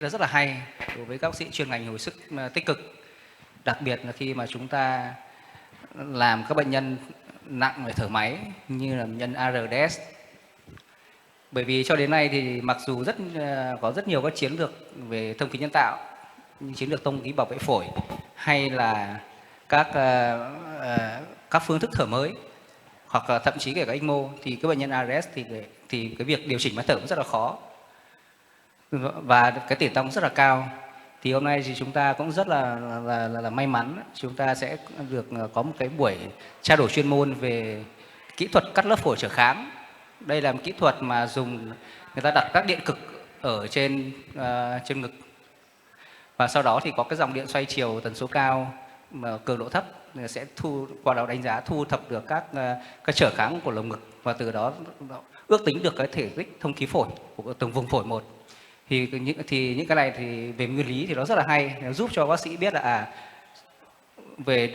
rất là hay đối với các bác sĩ chuyên ngành hồi sức tích cực, đặc biệt là khi mà chúng ta làm các bệnh nhân nặng về thở máy như là bệnh nhân ARDS. Bởi vì cho đến nay thì mặc dù có rất nhiều các chiến lược về thông khí nhân tạo, như chiến lược thông khí bảo vệ phổi hay là các phương thức thở mới, hoặc là thậm chí kể cả ECMO, thì các bệnh nhân ARDS thì cái việc điều chỉnh máy thở cũng rất là khó và cái tỷ lệ tăng rất là cao. Thì hôm nay thì chúng ta cũng rất là may mắn, chúng ta sẽ được có một cái buổi trao đổi chuyên môn về kỹ thuật cắt lớp phổi trở kháng. Đây là một kỹ thuật mà người ta đặt các điện cực ở trên ngực, và sau đó thì có cái dòng điện xoay chiều tần số cao mà cường độ thấp sẽ qua đó đánh giá thu thập được các trở kháng của lồng ngực, và từ đó ước tính được cái thể tích thông khí phổi của từng vùng phổi một. Thì những cái này thì về nguyên lý thì nó rất là hay, nó giúp cho bác sĩ biết là về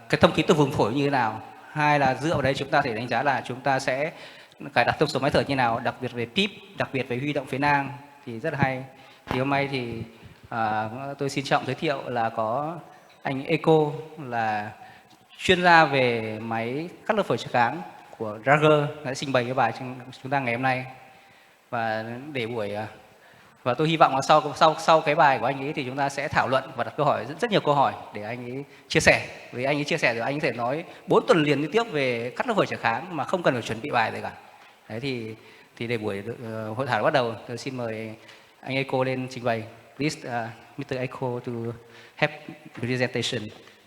cái thông khí từ vùng phổi như thế nào, hay là dựa vào đấy chúng ta thể đánh giá là chúng ta sẽ cài đặt thông số máy thở như nào, đặc biệt về PEEP, đặc biệt về huy động phế nang, thì rất là hay. Thì hôm nay thì tôi xin trọng giới thiệu là có anh Eco, là chuyên gia về máy cắt lớp phổi trở kháng của Drager, đã trình bày cái bài cho chúng ta ngày hôm nay. Và tôi hy vọng là sau cái bài của anh ấy thì chúng ta sẽ thảo luận và đặt câu hỏi, rất nhiều câu hỏi để anh ấy chia sẻ. Vì anh ấy chia sẻ rồi anh có thể nói 4 tuần liền liên tiếp về cắt lớp phổi trở kháng mà không cần phải chuẩn bị bài gì cả. Đấy thì để buổi hội thảo bắt đầu, tôi xin mời anh Eco lên trình bày. Please, Mr. Eco to have presentation.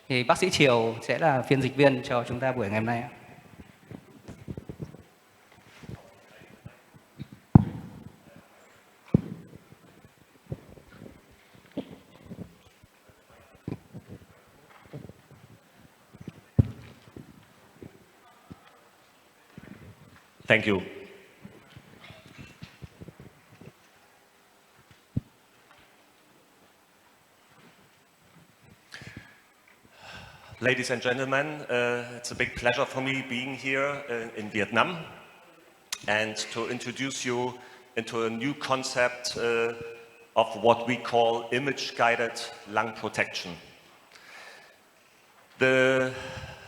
Thì bác sĩ Triều sẽ là phiên dịch viên cho chúng ta buổi ngày hôm nay. Thank you. Ladies and gentlemen, it's a big pleasure for me being here in Vietnam and to introduce you into a new concept of what we call image-guided lung protection. The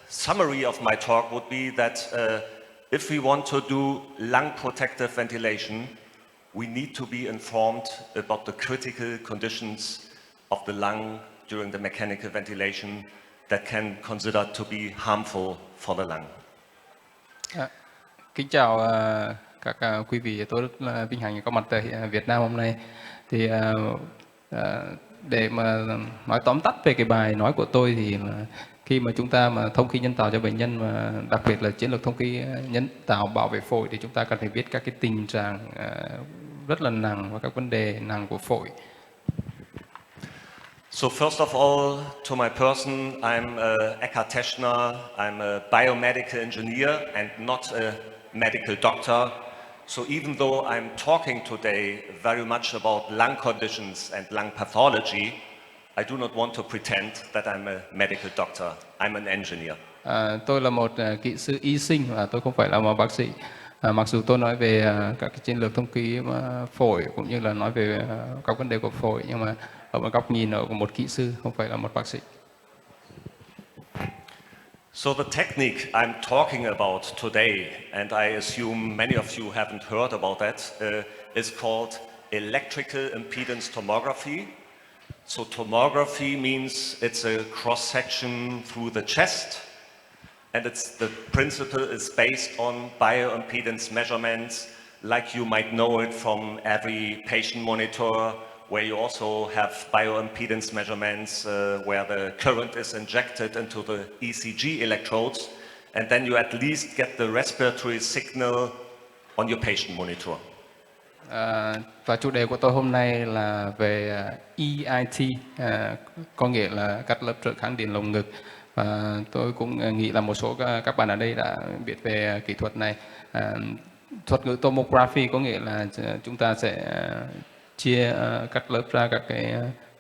summary of my talk would be that if we want to do lung protective ventilation, we need to be informed about the critical conditions of the lung during the mechanical ventilation that can consider to be harmful for the lung. Kính chào các quý vị, tôi rất là vinh hạnh có mặt tại Việt Nam hôm nay. Thì để mà nói tóm tắt về cái bài nói của tôi thì khi mà chúng ta mà thông khí nhân tạo cho bệnh nhân, mà đặc biệt là chiến lược thông khí nhân tạo bảo vệ phổi, thì chúng ta cần phải biết các cái tình trạng rất là nặng và các vấn đề nặng của phổi. So first of all, to my person, I'm Eckhard Teschner. I'm a biomedical engineer and not a medical doctor. So even though I'm talking today very much about lung conditions and lung pathology, I do not want to pretend that I'm a medical doctor. I'm an engineer. Tôi là một kỹ sư y sinh và tôi không phải là một bác sĩ. Mặc dù tôi nói về các cái chiến lược thông khí phổi cũng như là nói về các vấn đề của phổi, nhưng mà ở một góc nhìn của một kỹ sư, không phải là một bác sĩ. So the technique I'm talking about today, and I assume many of you haven't heard about that, is called electrical impedance tomography. So tomography means it's a cross-section through the chest, and the principle is based on bioimpedance measurements, like you might know it from every patient monitor, where you also have bioimpedance measurements where the current is injected into the ECG electrodes, and then you at least get the respiratory signal on your patient monitor. Và chủ đề của tôi hôm nay là về EIT, có nghĩa là cắt lớp trợ kháng điện lồng ngực. Và tôi cũng nghĩ là một số các bạn ở đây đã biết về kỹ thuật này. Thuật ngữ tomography có nghĩa là chúng ta sẽ chia các lớp ra, các cái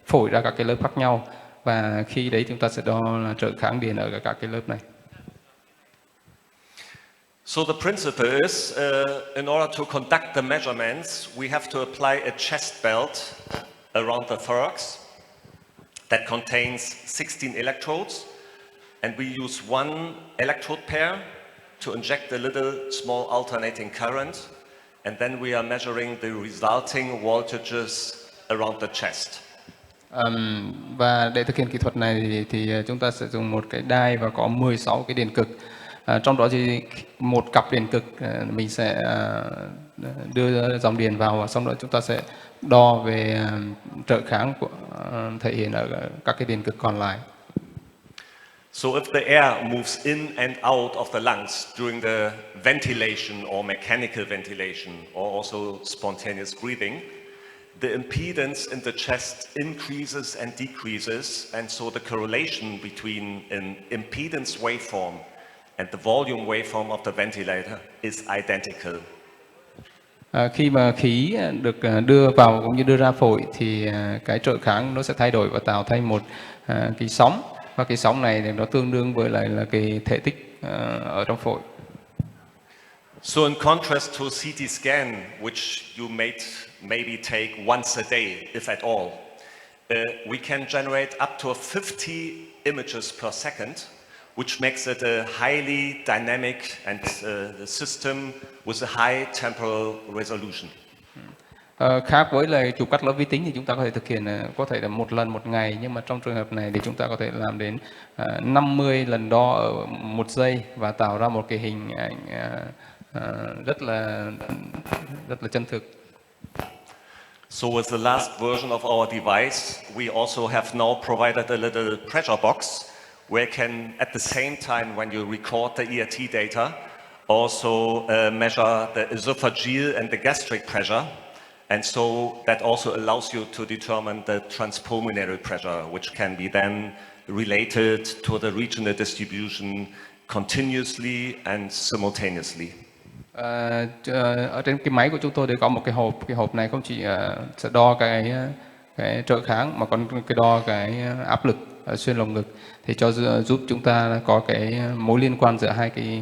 phổi ra các cái lớp khác nhau, và khi đấy chúng ta sẽ đo là trợ kháng điện ở các cái lớp này. So the principle is, in order to conduct the measurements, we have to apply a chest belt around the thorax that contains 16 electrodes, and we use one electrode pair to inject a little small alternating current, and then we are measuring the resulting voltages around the chest. Và để thực hiện kỹ thuật này thì chúng ta sẽ dùng một cái đai và có 16 cái điện cực. Trong đó thì một cặp điện cực mình sẽ đưa dòng điện vào và sau đó chúng ta sẽ đo về trợ kháng của thể hiện ở các cái điện cực còn lại. So if the air moves in and out of the lungs during the ventilation or mechanical ventilation or also spontaneous breathing, the impedance in the chest increases and decreases, and so the correlation between an impedance waveform and the volume waveform of the ventilator is identical. Khi mà khí được đưa vào cũng như đưa ra phổi thì cái trợ kháng nó sẽ thay đổi và tạo thành một cái sóng, và cái sóng này thì nó tương đương với lại là cái thể tích ở trong phổi. So in contrast to CT scan, which you maybe take once a day, if at all, we can generate up to 50 images per second, which makes it a highly dynamic and system with a high temporal resolution. Khác với lại chụp cắt lớp vi tính thì chúng ta có thể thực hiện có thể là một lần một ngày, nhưng mà trong trường hợp này thì chúng ta có thể làm đến 50 lần đo ở một giây và tạo ra một cái hình ảnh rất là chân thực. So with the last version of our device, we also have now provided a little pressure box where you can, at the same time when you record the ERT data, also measure the esophageal and the gastric pressure. And so that also allows you to determine the transpulmonary pressure, which can be then related to the regional distribution continuously and simultaneously. Ở trên cái máy của chúng tôi thì có một cái hộp này không chỉ sẽ đo cái trợ kháng mà còn cái đo cái áp lực ở xuyên lồng ngực, thì giúp chúng ta có cái mối liên quan giữa hai cái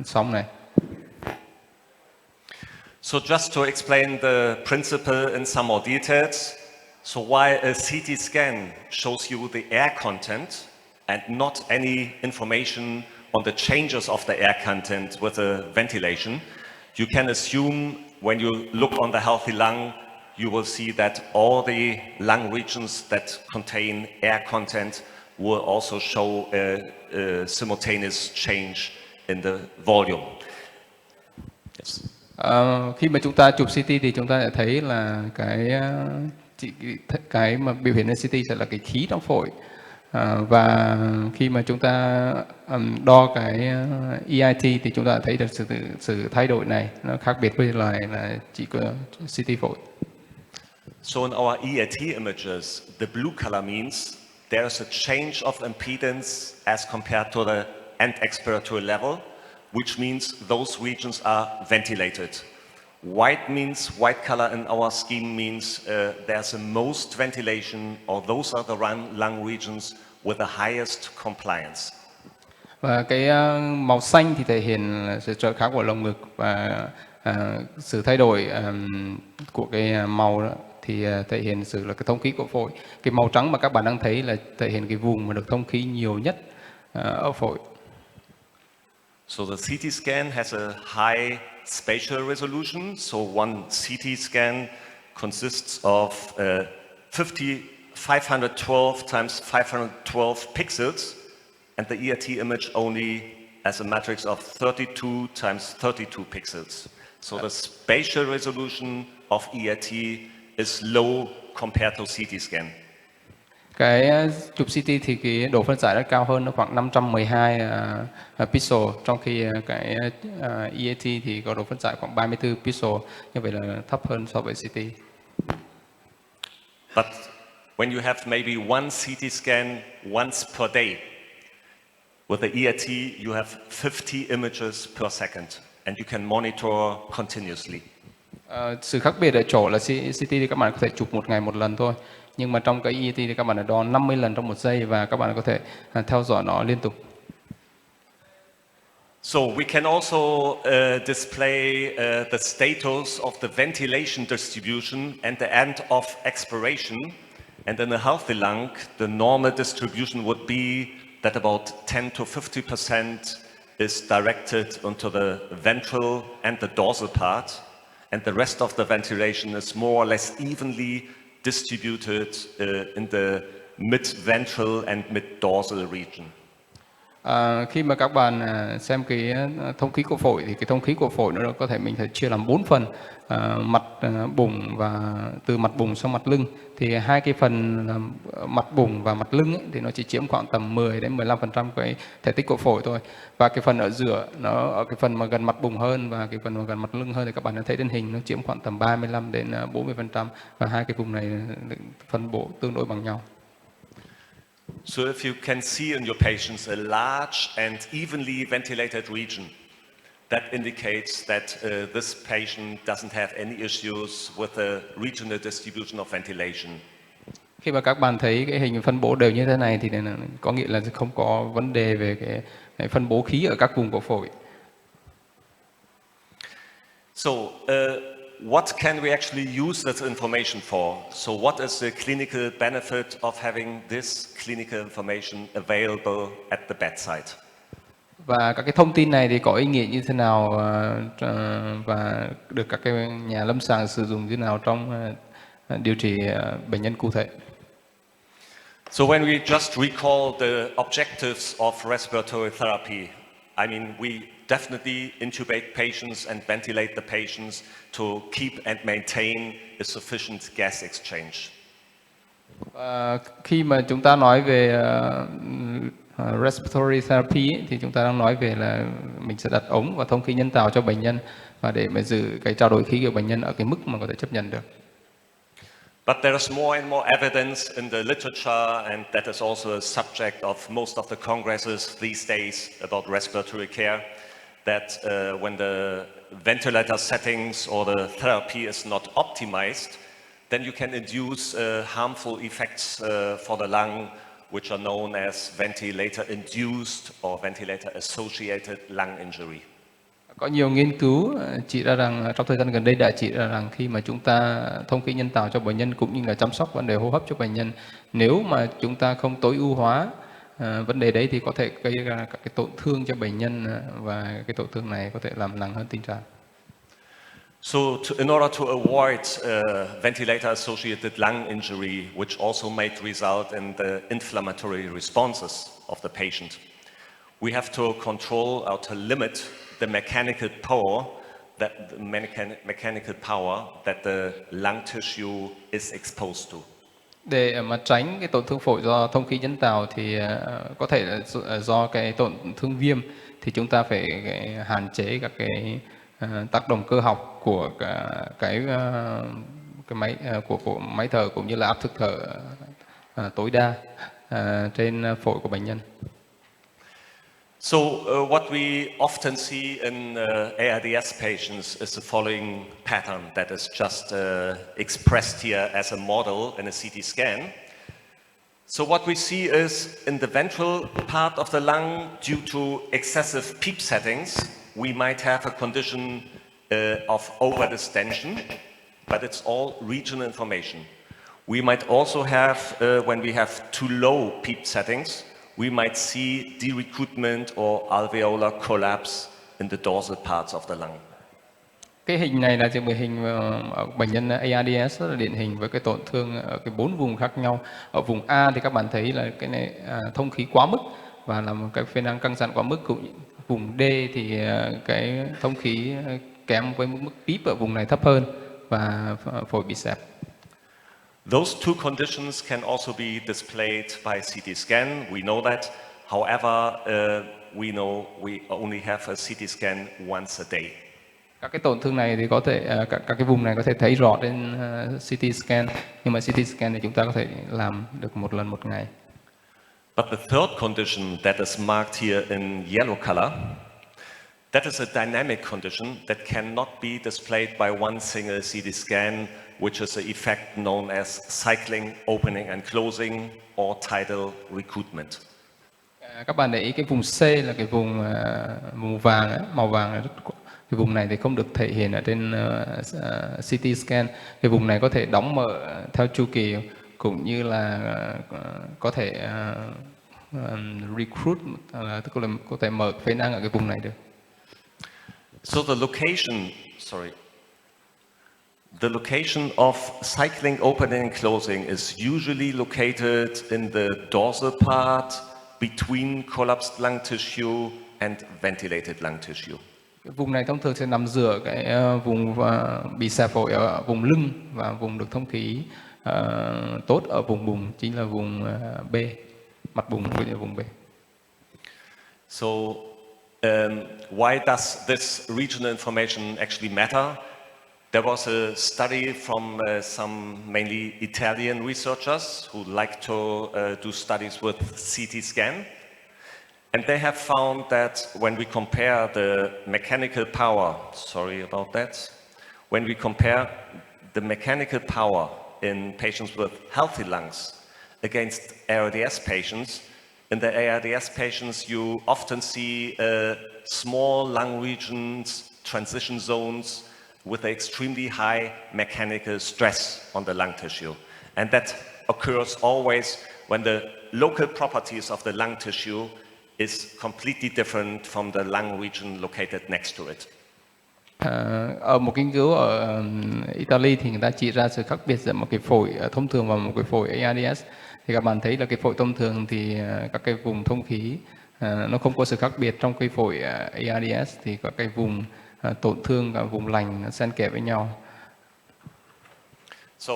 sóng này. So just to explain the principle in some more details, so while a CT scan shows you the air content and not any information on the changes of the air content with the ventilation, you can assume when you look on the healthy lung, you will see that all the lung regions that contain air content will also show a simultaneous change in the volume. Yes. Khi mà chúng ta chụp CT thì chúng ta sẽ thấy là cái mà biểu hiện trên CT sẽ là cái khí trong phổi, và khi mà chúng ta đo cái EIT thì chúng ta thấy được sự thay đổi này, nó khác biệt với là chỉ có CT phổi. So in our ERT images, the blue color means there is a change of impedance as compared to the end expiratory level, which means those regions are ventilated. White means, white color in our scheme means there's a most ventilation, or those are the lung regions with the highest compliance. Và cái màu xanh thì thể hiện sự trợ kháng của lồng ngực, và sự thay đổi của cái màu đó thì thể hiện sự là cái thông khí của phổi. Cái màu trắng mà các bạn đang thấy là thể hiện cái vùng mà được thông khí nhiều nhất ở phổi. So the CT scan has a high spatial resolution. So one CT scan consists of 512 times 512 pixels, and the ERT image only as a matrix of 32 times 32 pixels. So the spatial resolution of ERT is low compared to CT scan. Cái chụp CT thì cái độ phân giải nó cao hơn, nó khoảng 512 pixel, trong khi cái EAT thì có độ phân giải khoảng 34 pixel, như vậy là thấp hơn so với CT. But when you have maybe one CT scan once per day, with the ERT you have 50 images per second, and you can monitor continuously. Sự khác biệt ở chỗ là CT thì các bạn có thể chụp một ngày một lần thôi, nhưng mà trong cái EET thì các bạn đo 50 lần trong một giây và các bạn có thể theo dõi nó liên tục. So we can also display the status of the ventilation distribution and the end of expiration. And in a healthy lung, the normal distribution would be that about 10 to 50% is directed into the ventral and the dorsal part, and the rest of the ventilation is more or less evenly distributed in the mid-ventral and mid-dorsal region. Khi mà các bạn xem cái thông khí của phổi thì cái thông khí của phổi nó có thể mình thể chia làm 4 phần, mặt bụng và từ mặt bụng sang mặt lưng. Thì hai cái phần là mặt bụng và mặt lưng ấy, thì nó chỉ chiếm khoảng tầm 10 đến 15% cái thể tích của phổi thôi. Và cái phần ở giữa nó ở cái phần mà gần mặt bụng hơn và cái phần mà gần mặt lưng hơn thì các bạn đã thấy trên hình nó chiếm khoảng tầm 35 đến 40%, và hai cái vùng này phân bổ tương đối bằng nhau. So if you can see in your patients a large and evenly ventilated region, that indicates that this patient doesn't have any issues with the regional distribution of ventilation. Khi mà các bạn thấy cái hình phân bố đều như thế này thì có nghĩa là không có vấn đề về cái phân bố khí ở các vùng của phổi. So what can we actually use this information for? So what is the clinical benefit of having this clinical information available at the bedside? Và các cái thông tin này thì có ý nghĩa như thế nào và được các cái nhà lâm sàng sử dụng như thế nào trong điều trị bệnh nhân cụ thể? So when we just recall the objectives of respiratory therapy, I mean, we definitely intubate patients and ventilate the patients to keep and maintain a sufficient gas exchange. Khi mà chúng ta nói về respiratory therapy ấy, thì chúng ta đang nói về là mình sẽ đặt ống và thông khí nhân tạo cho bệnh nhân và để mà giữ cái trao đổi khí của bệnh nhân ở cái mức mà có thể chấp nhận được. But there is more and more evidence in the literature, and that is also a subject of most of the congresses these days about respiratory care, that when the ventilator settings or the therapy is not optimized, then you can induce harmful effects for the lung, which are known as ventilator-induced or ventilator-associated lung injury. Có nhiều nghiên cứu chỉ ra rằng trong thời gian gần đây đã chỉ ra rằng khi mà chúng ta thông khí nhân tạo cho bệnh nhân cũng như là chăm sóc vấn đề hô hấp cho bệnh nhân, nếu mà chúng ta không tối ưu hóa vấn đề đấy thì có thể gây ra các cái tổn thương cho bệnh nhân, và cái tổn thương này có thể làm nặng hơn tình trạng. So in order to avoid ventilator-associated lung injury, which also might result in the inflammatory responses of the patient, we have to control or to limit the mechanical power that the lung tissue is exposed to. Để mà tránh cái tổn thương phổi do thông khí nhân tạo thì có thể là do cái tổn thương viêm, thì chúng ta phải hạn chế các cái tác động cơ học của cái máy của máy thở cũng như là áp lực thở tối đa trên phổi của bệnh nhân. So what we often see in ARDS patients is the following pattern that is just expressed here as a model in a CT scan. So what we see is in the ventral part of the lung, due to excessive PEEP settings, we might have a condition of overdistension, but it's all regional information. We might also have, when we have too low PEEP settings, we might see derecruitment or alveolar collapse in the dorsal parts of the lung. Cái hình này là một hình bệnh nhân ARDS rất là điển hình với cái tổn thương ở cái 4 vùng khác nhau. Ở vùng A thì các bạn thấy là cái này thông khí quá mức và là một cái phế nang căng dặn quá mức. Vùng D thì cái thông khí kém với mức PEEP ở vùng này thấp hơn và phổi bị xẹp. Those two conditions can also be displayed by CT scan. We know that. However, we know we only have a CT scan once a day. Các cái tổn thương này thì có thể các cái vùng này có thể thấy rõ trên CT scan, nhưng mà CT scan thì chúng ta có thể làm được một lần một ngày. But the third condition that is marked here in yellow color, that is a dynamic condition that cannot be displayed by one single CT scan, which is an effect known as cycling, opening and closing, or tidal recruitment. Các bạn để ý cái vùng C là cái vùng vàng ấy, màu vàng này cái vùng này thì không được thể hiện ở trên CT scan. Cái vùng này có thể đóng mở theo chu kỳ, cũng như là có thể recruit, tức là có thể mở phế nang ở cái vùng này được. So the location of cycling opening and closing is usually located in the dorsal part between collapsed lung tissue and ventilated lung tissue. Cái vùng này thông thường sẽ nằm giữa cái vùng bị xẹp phổi ở vùng lưng và vùng được thông khí tốt ở vùng bùng, chính là vùng B, mặt bùng cũng như vùng B. So why does this regional information actually matter? There was a study from some mainly Italian researchers who like to do studies with CT scan. And they have found that when we compare the mechanical power, when we compare the mechanical power in patients with healthy lungs against ARDS patients, in the ARDS patients you often see small lung regions, transition zones with extremely high mechanical stress on the lung tissue. And that occurs always when the local properties of the lung tissue is completely different from the lung region located next to it. Ở một nghiên cứu ở Italy thì người ta chỉ ra sự khác biệt giữa một cái phổi thông thường và một cái phổi ARDS. Thì các bạn thấy là cái phổi thông thường thì các cái vùng thông khí nó không có sự khác biệt, trong cái phổi ARDS thì các cái vùng tổn thương và vùng lành xen kẽ với nhau. So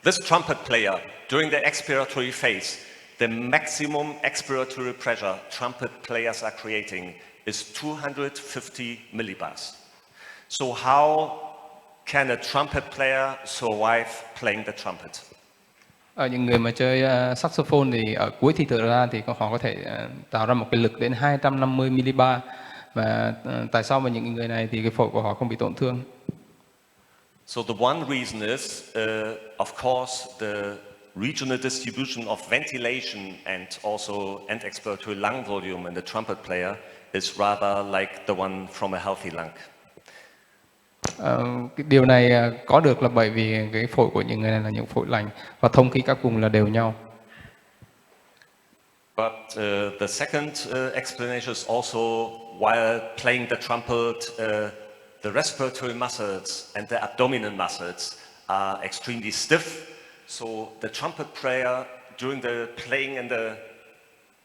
this trumpet player during the expiratory phase, the maximum expiratory pressure trumpet players are creating is 250 millibars. So how can a trumpet player survive playing the trumpet? Ở những người mà chơi saxophone thì ở cuối thì thở ra thì họ có thể tạo ra một cái lực đến 250 millibar. Và tại sao mà những người này thì cái phổi của họ không bị tổn thương? So the one reason is, of course, the regional distribution of ventilation and also end expiratory lung volume in the trumpet player is rather like the one from a healthy lung. Cái điều này có được là bởi vì cái phổi của những người này là những phổi lành và thông khí các vùng là đều nhau. But the second explanation is also while playing the trumpet, the respiratory muscles and the abdominal muscles are extremely stiff. So the trumpet player, during the playing in the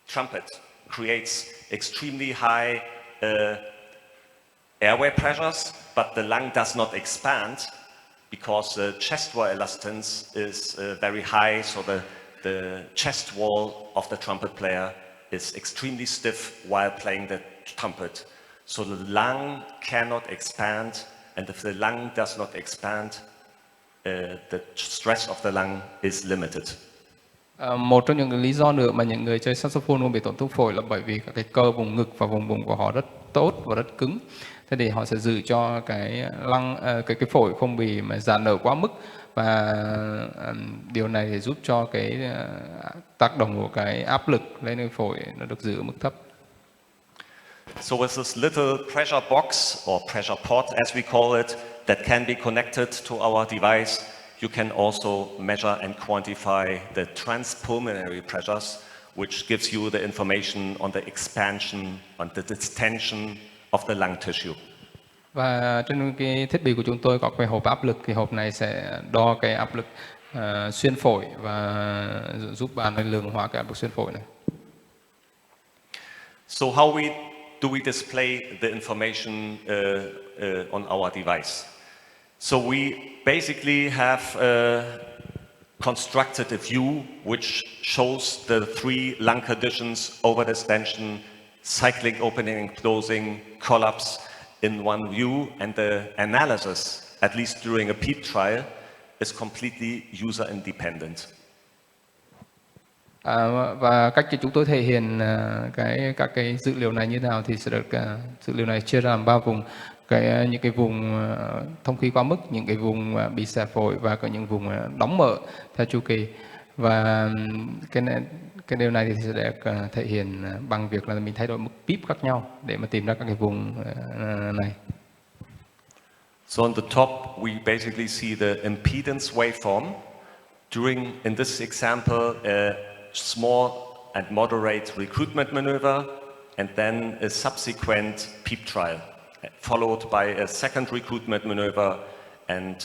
trumpet, creates extremely high airway pressures, but the lung does not expand because the chest wall elastance is very high. So the chest wall of the trumpet player is extremely stiff while playing the trumpet. So the lung cannot expand, and if the lung does not expand, the stress of the lung is limited. Một trong những lý do nữa mà những người chơi saxophone không bị tổn thương phổi là bởi vì các cái cơ vùng ngực và vùng bụng của họ rất tốt và rất cứng. Thế thì họ sẽ giữ cho cái phổi không bị mà giãn nở quá mức, và điều này thì giúp cho cái tác động của cái áp lực lên cái phổi nó được giữ ở mức thấp. So with this little pressure box or pressure pot as we call it that can be connected to our device, you can also measure and quantify the transpulmonary pressures, which gives you the information on the expansion, on the distension of the lung tissue. Và trên cái thiết bị của chúng tôi có cái hộp áp lực, thì hộp này sẽ đo cái áp lực xuyên phổi và giúp bạn lượng hóa cái áp lực xuyên phổi này. So how do we display the information on our device? So we basically have constructed a view which shows the three lung conditions: overdistension, cycling opening and closing, collapse in one view, and the analysis, at least during a PEEP trial, is completely user independent. Và cách chúng tôi thể hiện các cái dữ liệu này như thế nào thì sẽ được dữ liệu này chia ra làm 3 vùng. Những cái vùng thông khí quá mức, những cái vùng bị xẹp phổi và có những vùng đóng mở theo chu kỳ. Và cái điều này thì sẽ được thể hiện bằng việc là mình thay đổi mức pip khác nhau để mà tìm ra các cái vùng này. So on the top, we basically see the impedance waveform. In this example, a small and moderate recruitment maneuver, and then a subsequent PEEP trial, followed by a second recruitment maneuver and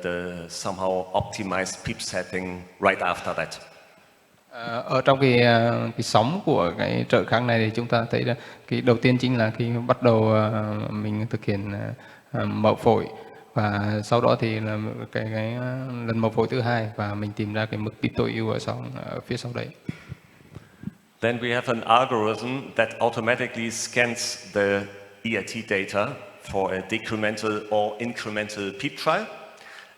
the somehow optimized PEEP setting right after that. Ở trong cái sóng của cái trợ kháng này thì chúng ta thấy là cái đầu tiên chính là khi bắt đầu mình thực hiện mẫu phổi, và sau đó thì là cái lần mẫu phổi thứ hai và mình tìm ra cái mức PEEP tối ưu ở phía sau đấy. Then we have an algorithm that automatically scans the EIT data for a decremental or incremental PEEP trial.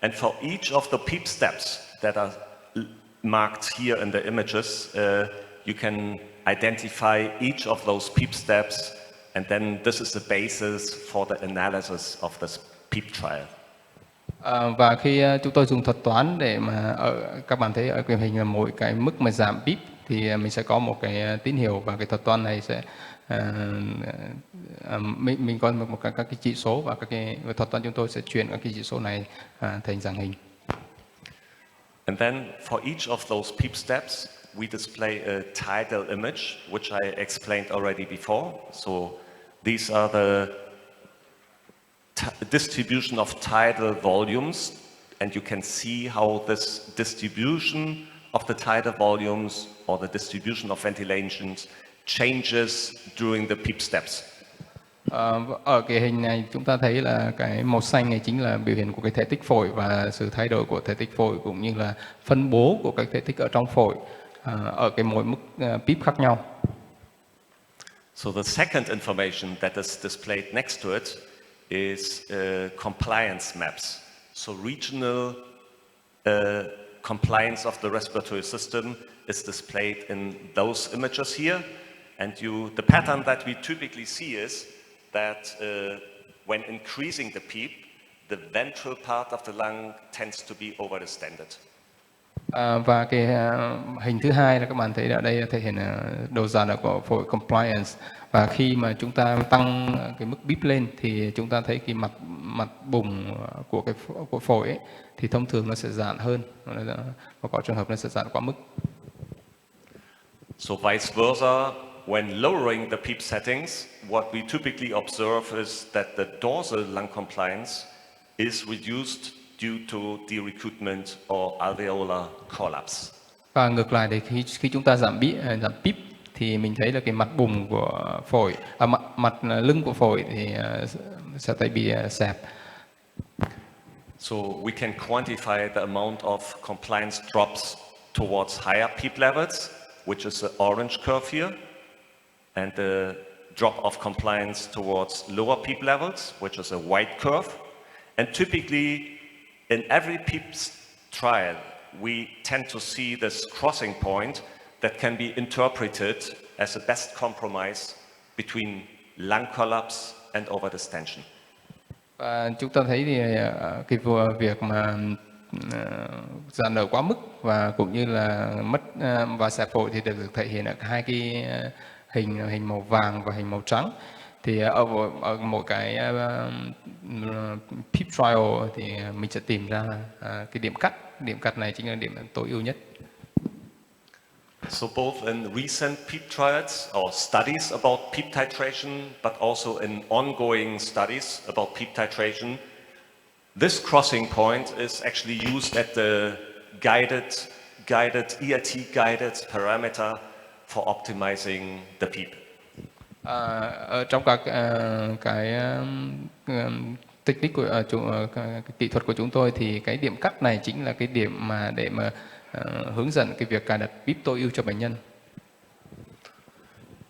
And for each of the PEEP steps that are marked here in the images, you can identify each of those PEEP steps, and then this is the basis for the analysis of this PEEP trial. Và khi chúng tôi dùng thuật toán để mà các bạn thấy ở cái hình là mỗi cái mức mà giảm PEEP thì mình sẽ có một cái tín hiệu, và cái thuật toán này sẽ mình có các cái chỉ số, và các cái thuật toán chúng tôi sẽ chuyển các cái chỉ số này thành dạng hình. And then for each of those PEEP steps, we display a tidal image, which I explained already before. So these are the distribution of tidal volumes, and you can see how this distribution of the tidal volumes or the distribution of ventilations changes during the PEEP steps. Ở cái hình này chúng ta thấy là cái màu xanh này chính là biểu hiện của cái thể tích phổi và sự thay đổi của thể tích phổi, cũng như là phân bố của các thể tích ở trong phổi ở cái mỗi mức PEEP khác nhau. So the second information that is displayed next to it is compliance maps. So regional compliance of the respiratory system is displayed in those images here. And the pattern that we typically see is that when increasing the PEEP, the ventral part of the lung tends to be overdistended. Và cái hình thứ hai là các bạn thấy ở đây thể hiện độ giãn nở của phổi compliance, và khi mà chúng ta tăng cái mức PEEP lên thì chúng ta thấy cái mặt bùng của phổi ấy, thì thông thường nó sẽ giãn hơn, và có trường hợp nó sẽ giãn quá mức. So vice versa, when lowering the PEEP settings, what we typically observe is that the dorsal lung compliance is reduced due to derecruitment or alveolar collapse. Và ngược lại, thì khi chúng ta giảm PEEP thì mình thấy là cái mặt bùng của phổi, mặt lưng của phổi thì sẽ thấy bị xẹp. So we can quantify the amount of compliance drops towards higher PEEP levels, which is the orange curve here, and the drop of compliance towards lower PEEP levels, which is a white curve. And typically, in every PEEP trial, we tend to see this crossing point that can be interpreted as a best compromise between lung collapse and overdistension. Và chúng ta thấy thì cái việc mà giãn nở quá mức và cũng như là mất và xẹp phổi thì được thể hiện ở hai cái hình màu vàng và hình màu trắng. Thì ở mỗi cái PEEP trial thì mình sẽ tìm ra cái điểm cắt này chính là điểm tối ưu nhất. So both in recent PEEP trials or studies about PEEP titration, but also in ongoing studies about PEEP titration, this crossing point is actually used at the EIT-guided parameter for optimizing the PEEP. Ở trong các cái technique của cái kỹ thuật của chúng tôi thì cái điểm cắt này chính là cái điểm mà để mà hướng dẫn cái việc cài đặt PEEP tối ưu cho bệnh nhân.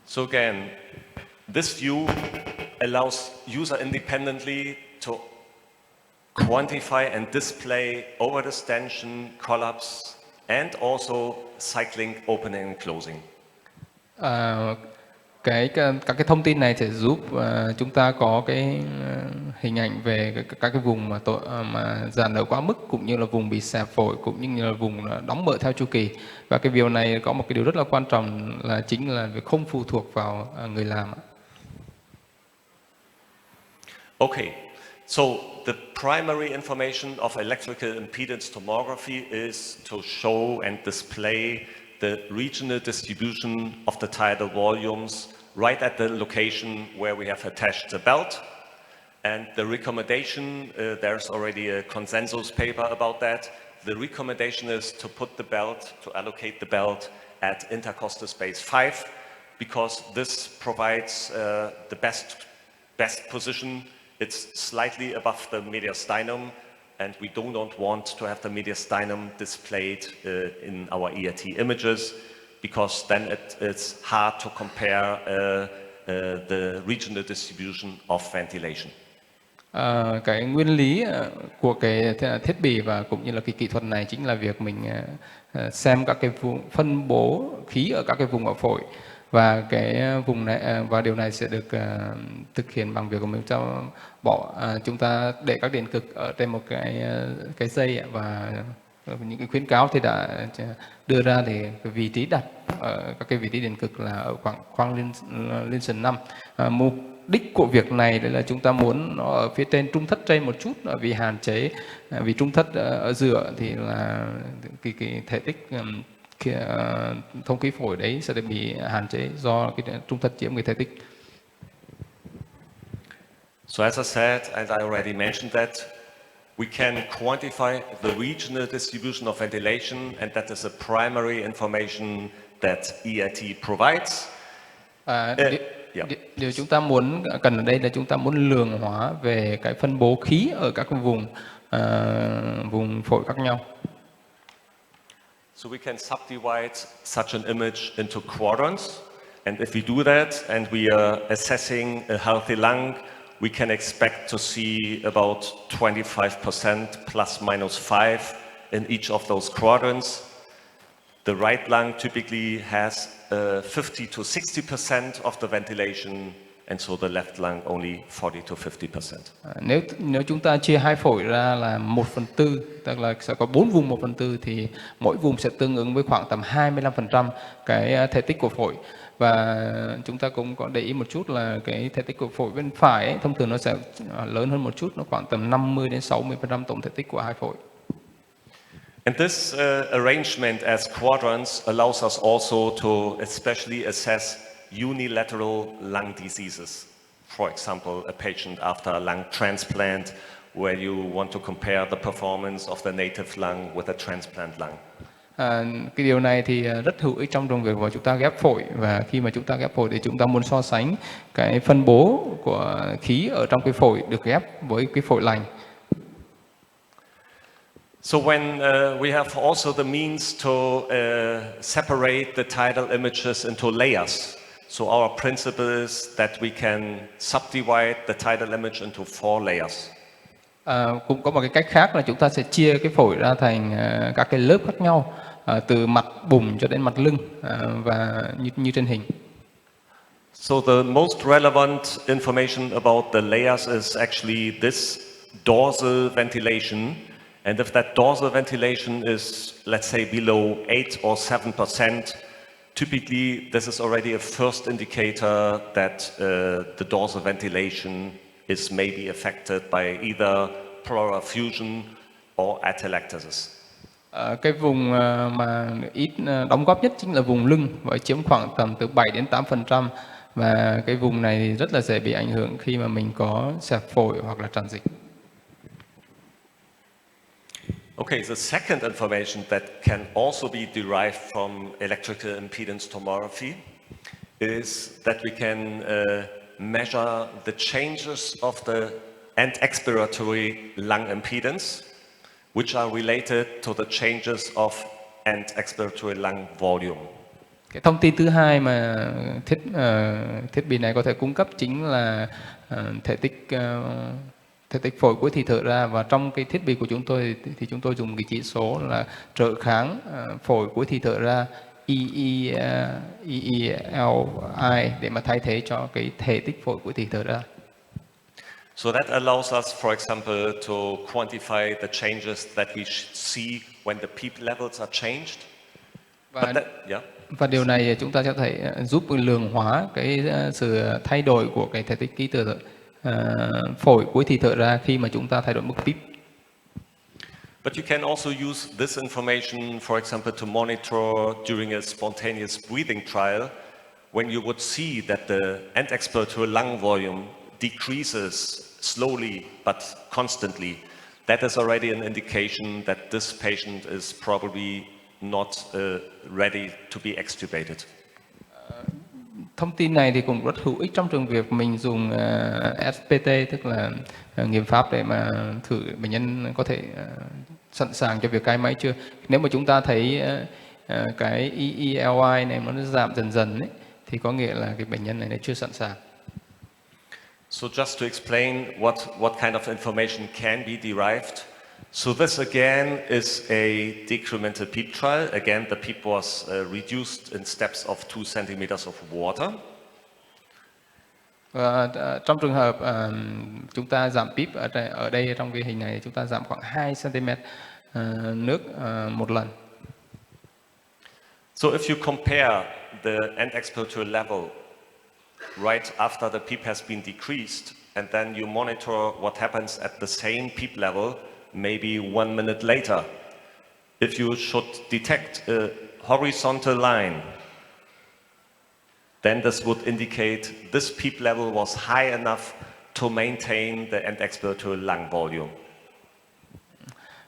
So again, this view allows user independently to quantify and display overdistension, collapse, and also cycling opening and closing. Các cái thông tin này sẽ giúp chúng ta có cái hình ảnh về các cái vùng mà giãn nở quá mức, cũng như là vùng bị xẹp phổi, cũng như là vùng đóng mỡ theo chu kỳ. Và cái điều này có một cái điều rất là quan trọng là chính là việc không phụ thuộc vào người làm. Okay, so the primary information of electrical impedance tomography is to show and display the regional distribution of the tidal volumes right at the location where we have attached the belt. And the recommendation, there's already a consensus paper about that. The recommendation is to put the belt, to allocate the belt at intercostal space 5, because this provides the best position. It's slightly above the mediastinum, and we do not want to have the mediastinum displayed in our ERT images, because then it's hard to compare the regional distribution of ventilation. Cái nguyên lý của cái thiết bị và cũng như là cái kỹ thuật này chính là việc mình xem các cái vùng phân bố khí ở các cái vùng ở phổi, và cái vùng này và điều này sẽ được thực hiện bằng việc của mình chúng ta để các điện cực ở trên một cái dây, và những cái khuyến cáo thì đã đưa ra thì cái vị trí đặt ở các cái vị trí điện cực là ở khoảng khoang Linson 5. Mục đích của việc này đấy là chúng ta muốn nó ở phía trên trung thất trên một chút, vì hạn chế vì trung thất ở giữa thì là cái thể tích thông khí phổi đấy sẽ bị hạn chế do cái trung thất chiếm cái thể tích. So as I said, and I already mentioned that, we can quantify the regional distribution of ventilation, and that is the primary information that EIT provides. Điều chúng ta cần ở đây là chúng ta muốn lượng hóa về cái phân bố khí ở các vùng phổi khác nhau. So we can subdivide such an image into quadrants, and if we do that and we are assessing a healthy lung, we can expect to see about 25% plus minus 5 in each of those quadrants. The right lung typically has 50 to 60% of the ventilation, and so the left lung only 40 to 50%. Nếu chúng ta chia hai phổi ra là 1/4, tức là sẽ có 4 vùng 1/4, thì mỗi vùng sẽ tương ứng với khoảng tầm 25% cái thể tích của phổi. Và chúng ta cũng có để ý một chút là cái thể tích của phổi bên phải ấy, thông thường nó sẽ lớn hơn một chút, nó khoảng tầm 50 đến 60% tổng thể tích của hai phổi. And this arrangement as quadrants allows us also to especially assess unilateral lung diseases. For example, a patient after a lung transplant, where you want to compare the performance of the native lung with a transplant lung. Cái điều này thì rất hữu ích trong việc mà chúng ta ghép phổi, và khi mà chúng ta ghép phổi thì chúng ta muốn so sánh cái phân bố của khí ở trong cái phổi được ghép với cái phổi lành. So when we have also the means to separate the tidal images into layers. So our principle is that we can subdivide the tidal image into 4 layers. Cũng có một cái cách khác là chúng ta sẽ chia cái phổi ra thành các cái lớp khác nhau, từ mặt bùng cho đến mặt lưng, và như trên hình. So the most relevant information about the layers is actually this dorsal ventilation. And if that dorsal ventilation is, let's say, below 8 or 7%, typically this is already a first indicator that the dorsal ventilation is maybe affected by either pleural effusion or atelectasis. Cái vùng mà ít đóng góp nhất chính là vùng lưng, với chiếm khoảng tầm từ 7 đến 8%, và cái vùng này rất là dễ bị ảnh hưởng khi mà mình có xẹp phổi hoặc là tràn dịch. Okay, the second information that can also be derived from electrical impedance tomography is that we can measure the changes of the end expiratory lung impedance, which are related to the changes of end expiratory lung volume. Cái thông tin thứ hai mà thiết bị này có thể cung cấp chính là thể tích phổi cuối thì thở ra, và trong cái thiết bị của chúng tôi thì chúng tôi dùng cái chỉ số là trợ kháng phổi cuối thì thở ra EELI để mà thay thế cho cái thể tích phổi cuối thì thở ra. So that allows us, for example, to quantify the changes that we see when the PEEP levels are changed. Và điều này chúng ta sẽ thể giúp lượng hóa cái sự thay đổi của cái thể tích khí thở phổi cuối thì thở ra khi mà chúng ta thay đổi mức PEEP. But you can also use this information, for example, to monitor during a spontaneous breathing trial, when you would see that the end expiratory lung volume decreases slowly but constantly. That is already an indication that this patient is probably not ready to be extubated. Thông tin này thì cũng rất hữu ích trong trường việc mình dùng SPT, tức là nghiệm pháp để mà thử bệnh nhân có thể sẵn sàng cho việc cai máy chưa. Nếu mà chúng ta thấy cái EELI này nó giảm dần dần ấy, thì có nghĩa là cái bệnh nhân này nó chưa sẵn sàng. So just to explain what kind of information can be derived. So this again is a decremental PEEP trial. Again, the PEEP was reduced in steps of 2 centimeters of water. Trong trường hợp chúng ta giảm PEEP ở đây trong cái hình này, chúng ta giảm khoảng 2 cm nước một lần. So if you compare the end expiratory level right after the PEEP has been decreased, and then you monitor what happens at the same PEEP level, maybe 1 minute later, if you should detect a horizontal line, then this would indicate this PEEP level was high enough to maintain the end expiratory lung volume.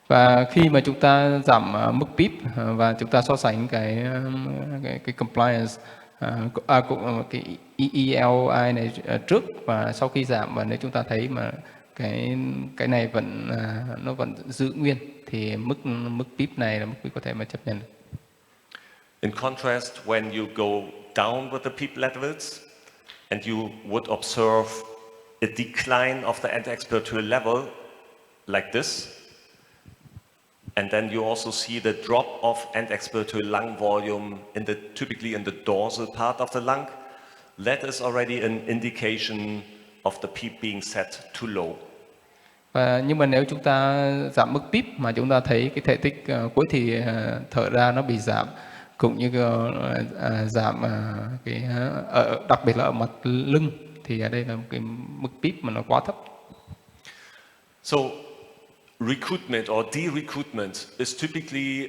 Và khi mà chúng ta giảm mức PEEP và chúng ta so sánh cái compliance, cái EELI này trước và sau khi giảm, và nếu chúng ta thấy mà cái này nó vẫn giữ nguyên thì mức PEEP này là mức PEEP có thể mà chấp nhận. In contrast, when you go down with the PEEP levels and you would observe a decline of the end expiratory level like this, and then you also see the drop of end expiratory lung volume typically in the dorsal part of the lung, that is already an indication of the PEEP being set too low. Nhưng mà nếu chúng ta giảm mức PEEP mà chúng ta thấy cái thể tích cuối thì thở ra nó bị giảm, cũng như giảm đặc biệt là ở mặt lưng, thì ở đây là một cái mức PEEP mà nó quá thấp. So recruitment or de-recruitment is typically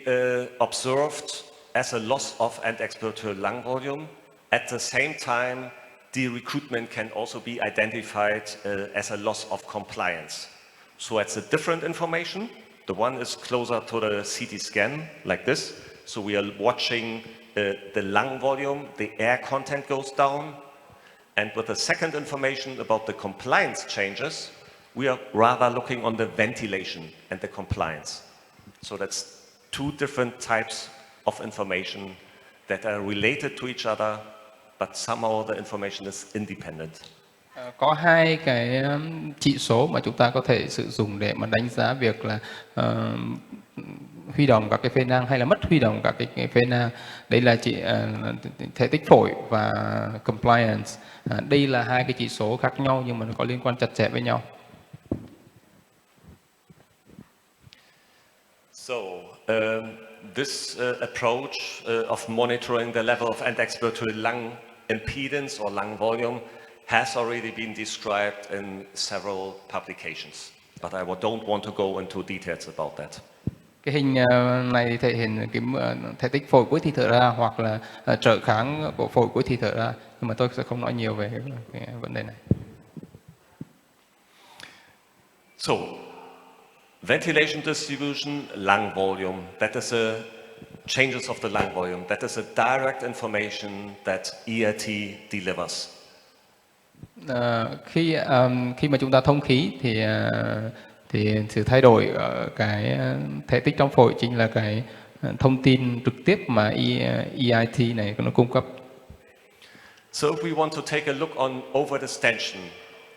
observed as a loss of end expiratory lung volume. At the same time, de-recruitment can also be identified as a loss of compliance. So it's a different information. The one is closer to the CT scan, like this. So we are watching the lung volume, the air content goes down. And with the second information about the compliance changes, we are rather looking on the ventilation and the compliance. So that's two different types of information that are related to each other, but somehow the information is independent. Có hai cái chỉ số mà chúng ta có thể sử dụng để mà đánh giá việc là huy động các cái phế nang hay là mất huy động các cái phế nang. Đây là thể tích phổi và compliance. Đây là hai cái chỉ số khác nhau nhưng mà nó có liên quan chặt chẽ với nhau. So this approach of monitoring the level of end expiratory lung impedance or lung volume has already been described in several publications, but I don't want to go into details about that. Cái hình này thì thể hiện cái thể tích phổi cuối thì thở ra hoặc là trở kháng của phổi cuối thì thở ra, nhưng mà tôi sẽ không nói nhiều về cái vấn đề này. So, ventilation distribution, lung volume, that is a changes of the lung volume. That is a direct information that ERT delivers. Khi mà chúng ta thông khí thì sự thay đổi ở cái thể tích trong phổi chính là cái thông tin trực tiếp mà EIT này nó cung cấp. So if we want to take a look on over distension,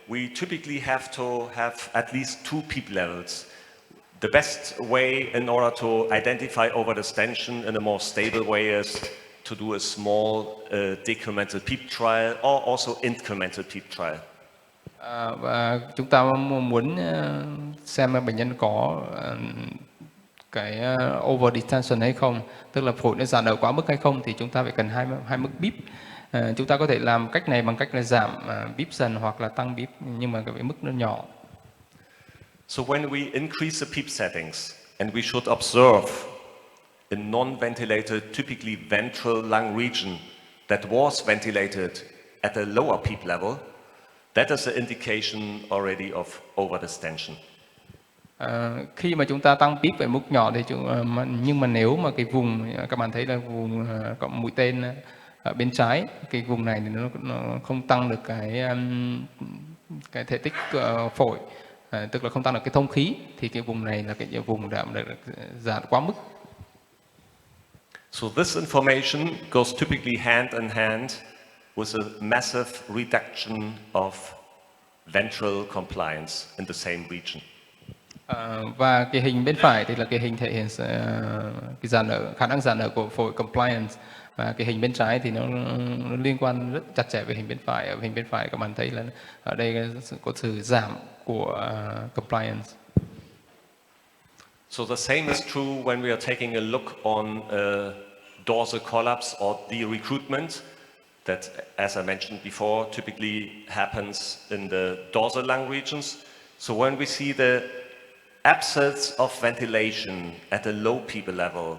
we typically have to have at least 2 PEEP levels. The best way in order to identify over distension in a more stable way is to do a small decremental peep trial or also incremental peep trial. Và chúng ta muốn xem bệnh nhân có cái over distension hay không, tức là phổi nó giãn nở quá mức hay không, thì chúng ta phải cần hai mức beep. Chúng ta có thể làm cách này bằng cách là giảm beep dần hoặc là tăng beep, nhưng mà cái mức nó nhỏ. So when we increase the peep settings, and we should observe a non-ventilated, typically ventral lung region that was ventilated at a lower peep level, that is an indication already of overdistension. Khi mà chúng ta tăng beep ở mức nhỏ thì nhưng mà nếu mà cái vùng các bạn thấy là vùng có mũi tên ở bên trái, cái vùng này thì nó không tăng được cái thể tích phổi, tức là không tăng được cái thông khí, thì cái vùng này là cái vùng đã giãn quá mức. So this information goes typically hand in hand with a massive reduction of ventral compliance in the same region. Và cái hình bên phải thì là cái hình thể hiện cái giãn nở, khả năng giãn nở của phổi compliance, và cái hình bên trái thì nó liên quan rất chặt chẽ với hình bên phải. Ở hình bên phải các bạn thấy là ở đây có sự giảm của compliance. So the same is true when we are taking a look on dorsal collapse or de-recruitment that, as I mentioned before, typically happens in the dorsal lung regions. So when we see the absence of ventilation at a low PEEP level,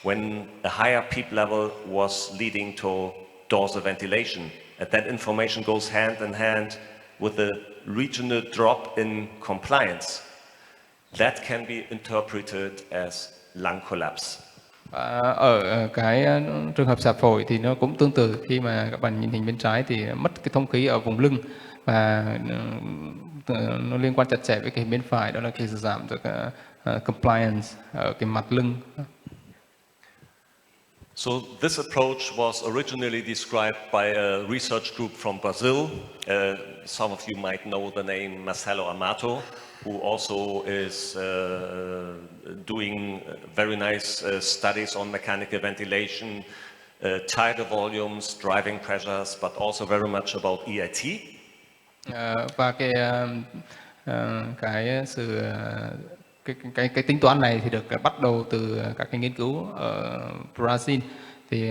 when a higher PEEP level was leading to dorsal ventilation, and that information goes hand in hand with a regional drop in compliance, that can be interpreted as lung collapse. Ở cái trường hợp xẹp phổi thì nó cũng tương tự. Khi mà các bạn nhìn hình bên trái thì mất cái thông khí ở vùng lưng, và nó liên quan chặt chẽ với cái hình bên phải, đó là cái giảm được compliance ở cái mặt lưng. So this approach was originally described by a research group from Brazil. Some of you might know the name Marcelo Amato, who also is doing very nice studies on mechanical ventilation, tidal volumes, driving pressures, but also very much about EIT. Và cái tính toán này thì được bắt đầu từ các cái nghiên cứu ở Brazil. Thì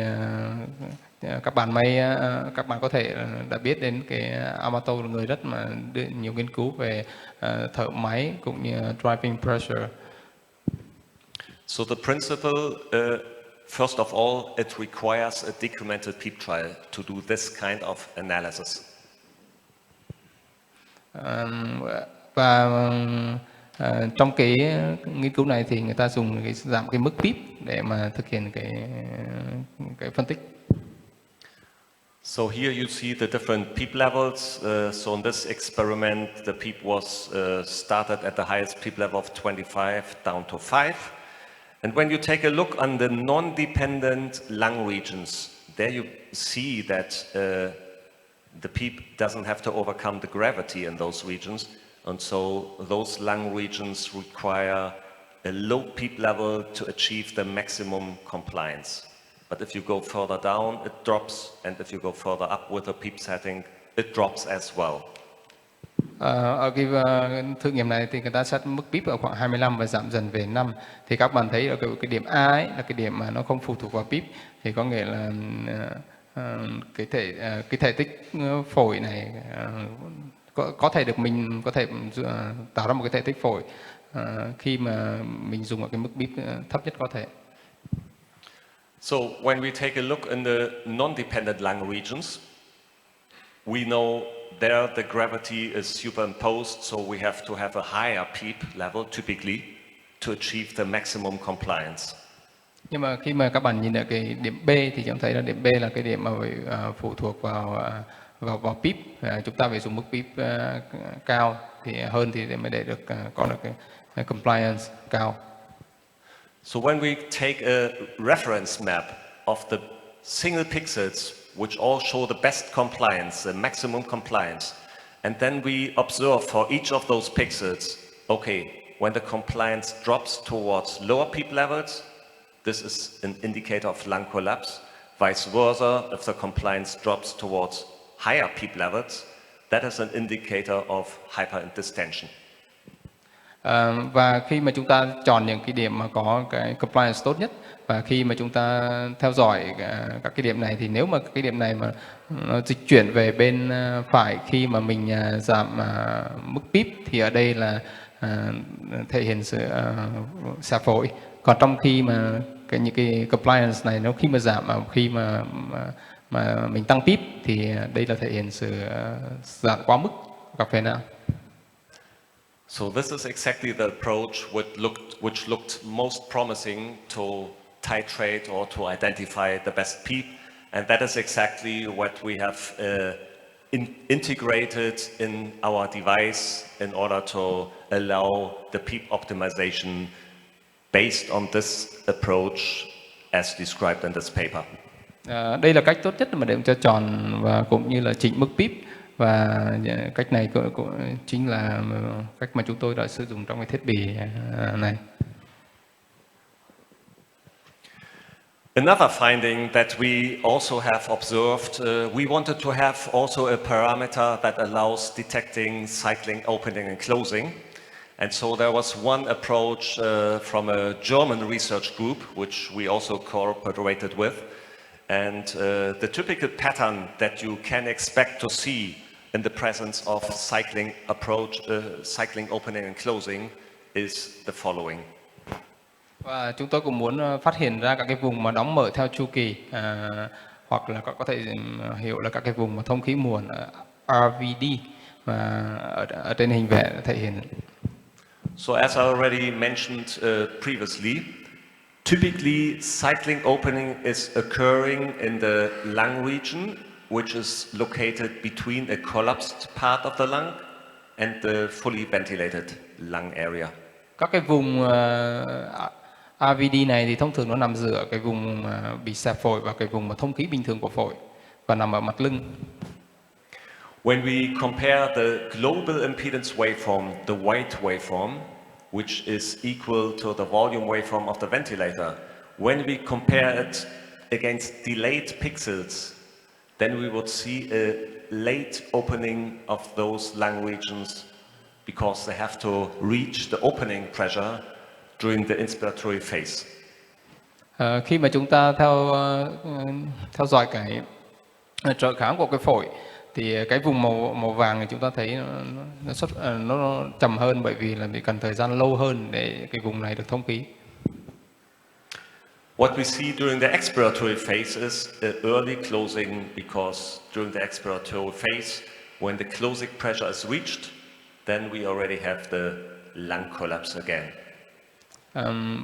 các bạn có thể đã biết đến cái Amato, là người rất mà nhiều nghiên cứu về thở máy cũng như driving pressure. So the principle, first of all, it requires a decremental PEEP trial to do this kind of analysis. Và trong cái nghiên cứu này thì người ta dùng cái giảm cái mức PEEP để mà thực hiện cái phân tích. So here you see the different PEEP levels. So in this experiment, the PEEP was started at the highest PEEP level of 25 down to 5. And when you take a look on the non-dependent lung regions, there you see that the PEEP doesn't have to overcome the gravity in those regions. And so those lung regions require a low PEEP level to achieve the maximum compliance. But if you go further down, it drops, and if you go further up with a PEEP setting, it drops as well. Ở cái thử nghiệm này thì người ta set mức PEEP ở khoảng 25 và giảm dần về 5. Thì các bạn thấy ở cái điểm A ấy là cái điểm mà nó không phụ thuộc vào PEEP, thì có nghĩa là cái thể tích phổi này có thể được mình có thể tạo ra một cái thể tích phổi khi mà mình dùng ở cái mức PEEP thấp nhất có thể. So when we take a look in the non-dependent lung regions, we know there the gravity is superimposed, so we have to have a higher PEEP level typically to achieve the maximum compliance. Nhưng mà khi mà các bạn nhìn ở cái điểm B thì chúng thấy là điểm B là cái điểm mà phải phụ thuộc vào PEEP. Chúng ta phải dùng mức PEEP cao thì hơn thì mới để được có được cái compliance cao. So when we take a reference map of the single pixels which all show the best compliance, the maximum compliance, and then we observe for each of those pixels, okay, when the compliance drops towards lower PEEP levels, this is an indicator of lung collapse. Vice versa, if the compliance drops towards higher PEEP levels, that is an indicator of hyperdistension. Và khi mà chúng ta chọn những cái điểm mà có cái compliance tốt nhất, và khi mà chúng ta theo dõi các cái điểm này, thì nếu mà cái điểm này mà nó dịch chuyển về bên phải khi mà mình giảm mức PEEP, thì ở đây là thể hiện sự xạ phổi. Còn trong khi mà những cái compliance này nó khi mà giảm khi mà mình tăng PEEP, thì đây là thể hiện sự giảm quá mức gặp phải nào. So this is exactly the approach which looked most promising to titrate or to identify the best PEEP, and that is exactly what we have integrated in our device in order to allow the PEEP optimization based on this approach as described in this paper. Đây là cách tốt nhất mà để cho chọn và cũng như là chỉnh mức PEEP, và cách này cũng chính là cách mà chúng tôi đã sử dụng trong cái thiết bị này. Another finding that we also have observed, we wanted to have also a parameter that allows detecting cycling opening and closing. And so there was one approach from a German research group, which we also cooperated with. And the typical pattern that you can expect to see in the presence of cycling opening and closing is the following. Và chúng tôi cũng muốn phát hiện ra các cái vùng mà đóng mở theo chu kỳ, hoặc là có thể hiểu là các cái vùng mà thông khí muộn, RVD, và ở trên hình vẽ thể hiện. So as I already mentioned previously, typically cycling opening is occurring in the lung region, which is located between a collapsed part of the lung and the fully ventilated lung area. Các cái vùng RVD này thì thông thường nó nằm giữa cái vùng bị xẹp phổi và cái vùng mà thông khí bình thường của phổi, và nằm ở mặt lưng. When we compare the global impedance waveform, the white waveform, which is equal to the volume waveform of the ventilator, when we compare it against delayed pixels, then we would see a late opening of those lung regions because they have to reach the opening pressure during the inspiratory phase. Khi mà chúng ta theo dõi cái trợ kháng của cái phổi, thì cái vùng màu vàng thì chúng ta thấy nó chậm hơn, bởi vì là bị cần thời gian lâu hơn để cái vùng này được thông khí. What we see during the expiratory phase is early closing, because during the expiratory phase, when the closing pressure is reached, then we already have the lung collapse again.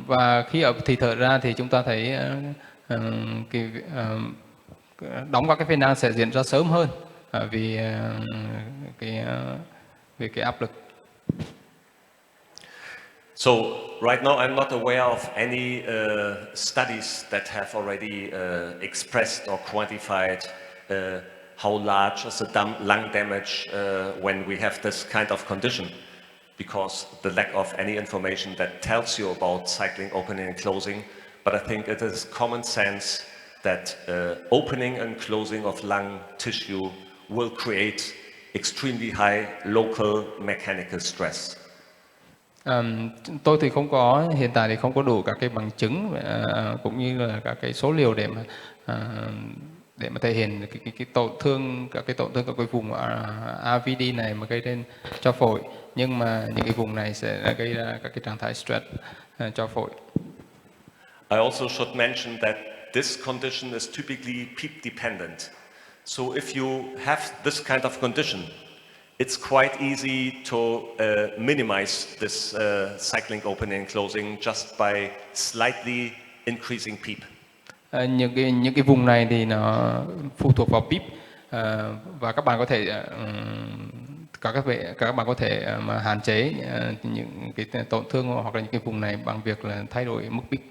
Và khi thì thở ra thì chúng ta thấy đóng các cái phế nang sẽ diễn ra sớm hơn, vì cái áp lực. So right now I'm not aware of any studies that have already expressed or quantified how large is the lung damage when we have this kind of condition, because the lack of any information that tells you about cycling opening and closing. But I think it is common sense that opening and closing of lung tissue will create extremely high local mechanical stress. Tôi thì hiện tại thì không có đủ các cái bằng chứng cũng như là các cái số liệu để mà thể hiện cái tổn thương các cái vùng RVD này mà gây nên cho phổi, nhưng mà những cái vùng này sẽ gây ra các cái trạng thái stress cho phổi. I also should mention that this condition is typically PEEP dependent. So if you have this kind of condition, it's quite easy to minimize this cycling opening and closing just by slightly increasing PEEP. Những cái vùng này thì nó phụ thuộc vào PEEP, và các bạn có thể mà hạn chế những cái tổn thương hoặc là những cái vùng này bằng việc là thay đổi mức PEEP.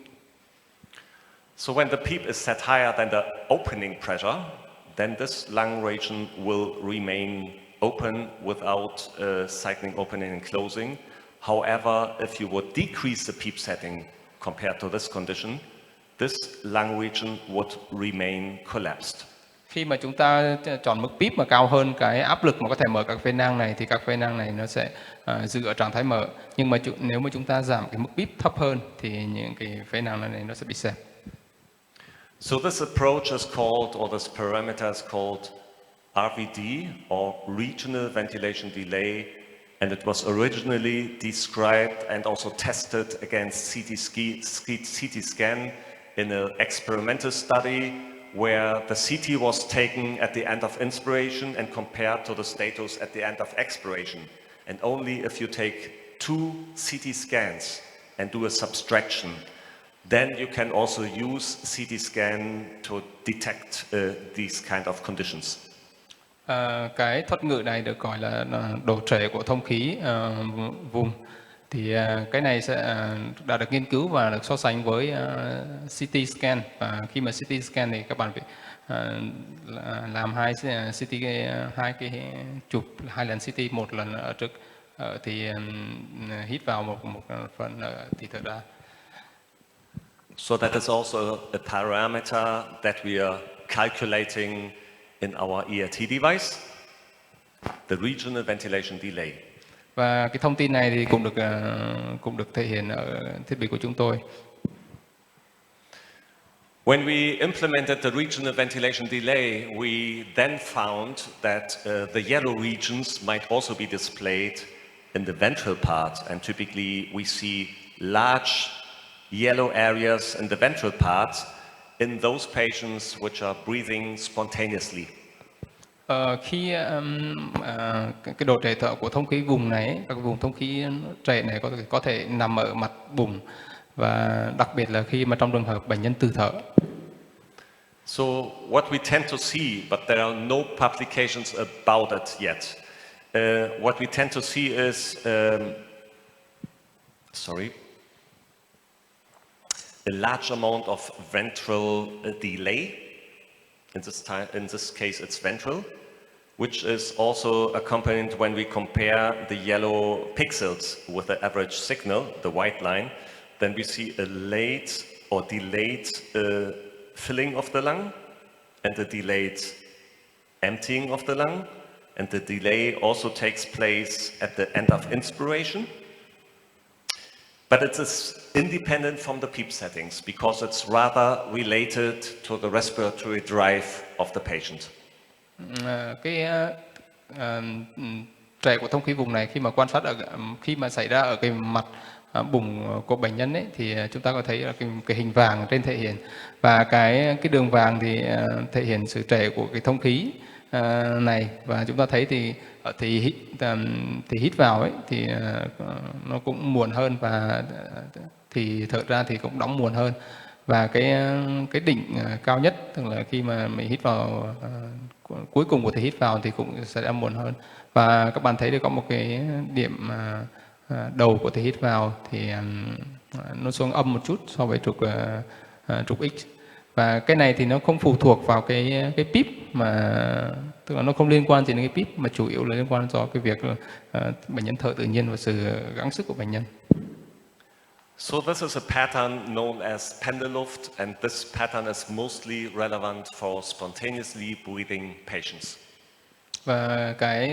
So when the PEEP is set higher than the opening pressure, then this lung region will remain open without cycling opening and closing. However, if you would decrease the PEEP setting compared to this condition, this lung region would remain collapsed. Khi mà chúng ta chọn mức píp mà cao hơn cái áp lực mà có thể mở các phế nang này thì các phế nang này nó sẽ giữ ở trạng thái mở. Nhưng mà nếu mà chúng ta giảm cái mức píp thấp hơn thì những cái phế nang này nó sẽ bị xẹp. So this approach is called, or this parameter is called RVD, or regional ventilation delay, and it was originally described and also tested against CT scan in an experimental study where the CT was taken at the end of inspiration and compared to the status at the end of expiration. And only if you take 2 CT scans and do a subtraction, then you can also use CT scan to detect these kind of conditions. Cái thuật ngữ này được gọi là độ trễ của thông khí vùng. Thì cái này đã được nghiên cứu và được so sánh với CT scan. Và khi mà CT scan thì các bạn phải làm hai cái chụp 2 lần CT, 1 lần ở trước thì hít vào một phần thì thở ra. So that is also a parameter that we are calculating in our ERT device, the regional ventilation delay. Và cái thông tin này thì cũng được thể hiện ở thiết bị của chúng tôi. When we implemented the regional ventilation delay, we then found that the yellow regions might also be displayed in the ventral part, and typically we see large yellow areas in the ventral part in those patients which are breathing spontaneously. Khi cái độ trễ thở của thông khí vùng này, các vùng thông khí trễ này có thể nằm ở mặt bụng, và đặc biệt là khi mà trong trường hợp bệnh nhân tự thở. So what we tend to see, but there are no publications about it yet. What we tend to see is, a large amount of ventral delay. In this case, it's ventral, which is also accompanied when we compare the yellow pixels with the average signal, the white line. Then we see a late or delayed filling of the lung, and a delayed emptying of the lung, and the delay also takes place at the end of inspiration. But it is independent from the PEEP settings because it's rather related to the respiratory drive of the patient. Cái trễ của thông khí vùng này khi mà quan sát khi mà xảy ra ở cái mặt bụng của bệnh nhân ấy, thì chúng ta có thấy là cái hình vàng trên thể hiện, và cái đường vàng thì thể hiện sự trễ của cái thông khí này, và chúng ta thấy thì hít vào ấy thì nó cũng muộn hơn, và thì thở ra thì cũng đóng muộn hơn. Và cái đỉnh cao nhất, tức là khi mà mình hít vào cuối cùng của thể hít vào thì cũng sẽ ra muộn hơn. Và các bạn thấy được có một cái điểm đầu của thể hít vào thì nó xuống âm một chút so với trục X. Và cái này thì nó không phụ thuộc vào cái PEEP, mà tức là nó không liên quan gì đến cái PEEP, mà chủ yếu là liên quan do cái việc bệnh nhân thở tự nhiên và sự gắng sức của bệnh nhân. So this is a pattern known as Pendeluft, and this pattern is mostly relevant for spontaneously breathing patients. Và cái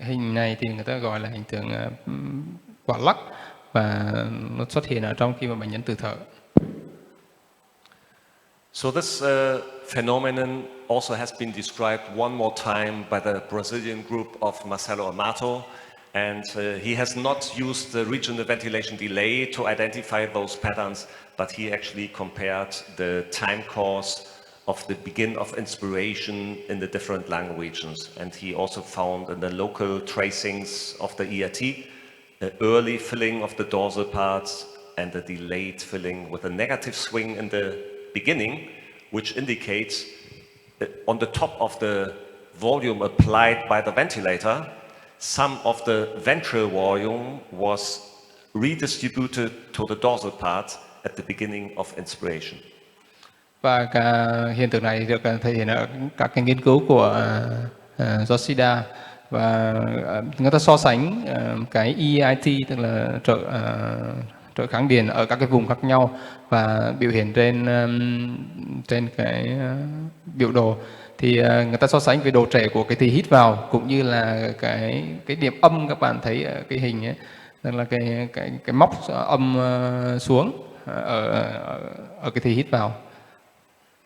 hình này thì người ta gọi là hình tượng quả lắc, và nó xuất hiện ở trong khi mà bệnh nhân tự thở. So this phenomenon also has been described one more time by the Brazilian group of Marcelo Amato, and he has not used the regional ventilation delay to identify those patterns, but he actually compared the time course of the begin of inspiration in the different lung regions. And he also found in the local tracings of the ERT, the early filling of the dorsal parts and the delayed filling with a negative swing in the beginning, which indicates on the top of the volume applied by the ventilator, some of the ventral volume was redistributed to the dorsal parts at the beginning of inspiration. Và hiện tượng này được thể hiện ở các cái nghiên cứu của Yoshida, và người ta so sánh cái EIT, tức là trợ kháng điền ở các cái vùng khác nhau và biểu hiện trên cái biểu đồ. Thì người ta so sánh với độ trẻ của cái thì hít vào cũng như là cái điểm âm các bạn thấy ở cái hình ấy, tức là cái móc âm xuống ở cái thì hít vào.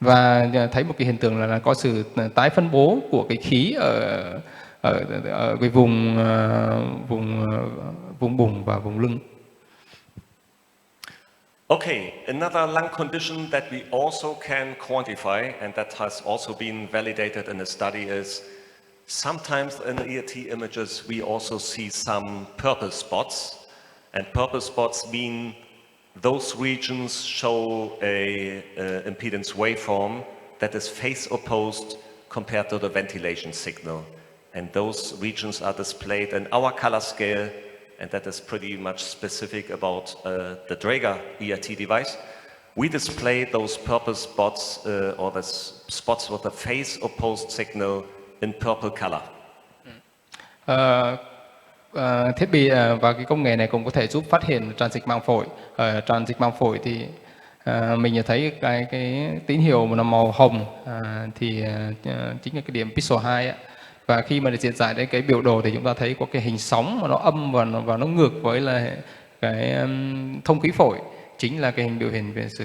Và thấy một cái hiện tượng là có sự tái phân bố của cái khí ở cái vùng bụng và vùng lưng. Okay, another lung condition that we also can quantify and that has also been validated in a study is sometimes in the ERT images we also see some purple spots, and purple spots mean those regions show a impedance waveform that is phase opposed compared to the ventilation signal, and those regions are displayed in our color scale. And that is pretty much specific about the Drager ERT device. We display those purple spots or the spots with the phase-opposed signal in purple color. Thiết bị và cái công nghệ này cũng có thể giúp phát hiện tràn dịch màng phổi. Tràn dịch màng phổi thì mình thấy cái tín hiệu mà nó màu hồng thì chính là cái điểm pixel 2 ạ. Và khi mà được diễn giải đến cái biểu đồ thì chúng ta thấy có cái hình sóng mà nó âm và nó ngược với là cái thông khí phổi, chính là cái hình biểu hiện về sự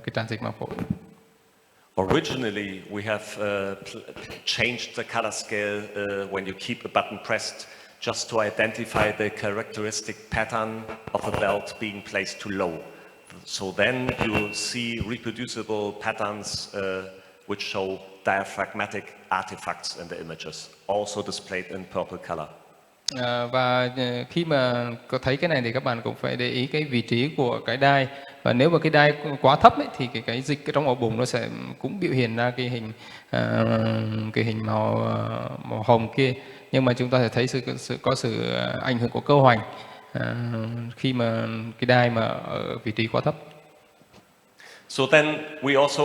cái tràn dịch màng phổi. Originally, we have changed the color scale when you keep a button pressed just to identify the characteristic pattern of the belt being placed too low. So then you see reproducible patterns which show diaphragmatic artifacts in the images, also displayed in purple color. Và khi mà có thấy cái này thì các bạn cũng phải để ý cái vị trí của cái đai, và nếu mà cái đai quá thấp ấy, thì cái dịch trong ổ bụng nó sẽ cũng biểu hiện ra cái hình màu hồng kia, nhưng mà chúng ta sẽ thấy có sự ảnh hưởng của cơ hoành khi mà cái đai mà ở vị trí quá thấp. So then we also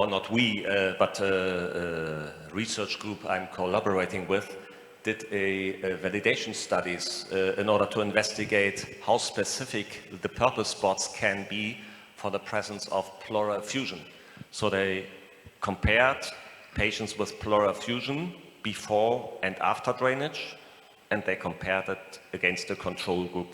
or not we, but a research group I'm collaborating with did a validation studies in order to investigate how specific the purple spots can be for the presence of pleural effusion. So they compared patients with pleural effusion before and after drainage, and they compared it against the control group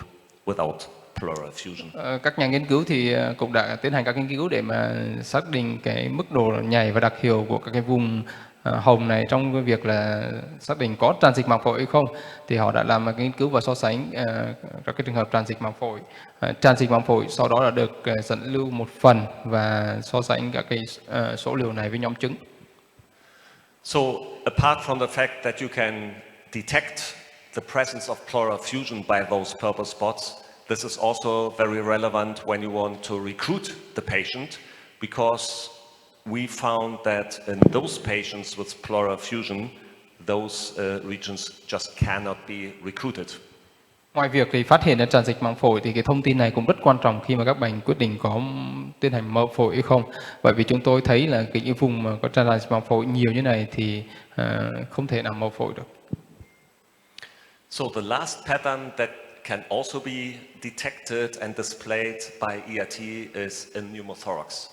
without pleural effusion. Các nhà nghiên cứu thì cũng đã tiến hành các nghiên cứu để mà xác định cái mức độ nhảy và đặc hiệu của các cái vùng hồng này trong cái việc là xác định có tràn dịch màng phổi hay không. Thì họ đã làm một nghiên cứu và so sánh các cái trường hợp tràn dịch màng phổi. Tràn dịch màng phổi sau đó là được dẫn lưu một phần và so sánh các cái số liệu này với nhóm trứng. So apart from the fact that you can detect the presence of pleural effusion by those purple spots, this is also very relevant when you want to recruit the patient, because we found that in those patients with pleural effusion, those regions just cannot be recruited. Ngoài việc thì phát hiện ra tràn dịch màng phổi thì cái thông tin này cũng rất quan trọng khi mà các bạn quyết định có tiến hành mổ phổi hay không. Bởi vì chúng tôi thấy là cái vùng mà có tràn dịch màng phổi nhiều như này thì không thể nào mổ phổi được. So the last pattern that can also be detected and displayed by ERT is in pneumothorax.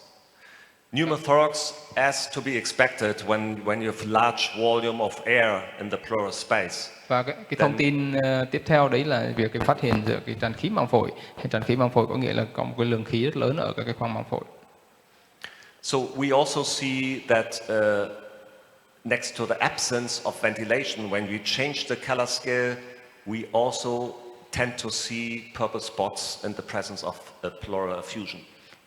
Pneumothorax, as to be expected when you have large volume of air in the pleural space. Và cái thông tin tiếp theo đấy là việc cái phát hiện giữa cái tràn khí màng phổi. Tràn khí màng phổi có nghĩa là có một cái lượng khí rất lớn ở các cái khoang màng phổi. So we also see that next to the absence of ventilation, when we change the color scale, we also tend to see purple spots in the presence of a pleural effusion.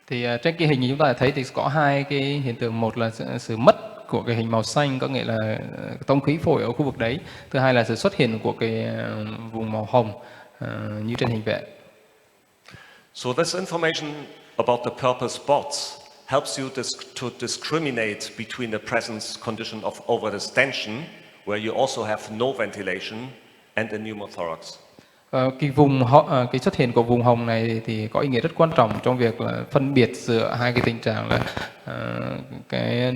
Thì trên cái hình như chúng ta thấy thì có hai cái hiện tượng. Một là sự mất của cái hình màu xanh, có nghĩa là thông khí phổi ở khu vực đấy. Thứ hai là sự xuất hiện của cái vùng màu hồng như trên hình vẽ. So this information about the purple spots helps you to discriminate between the presence condition of overdistension, where you also have no ventilation, and a pneumothorax. Cái xuất hiện của vùng hồng này thì có ý nghĩa rất quan trọng trong việc là phân biệt giữa hai cái tình trạng là cái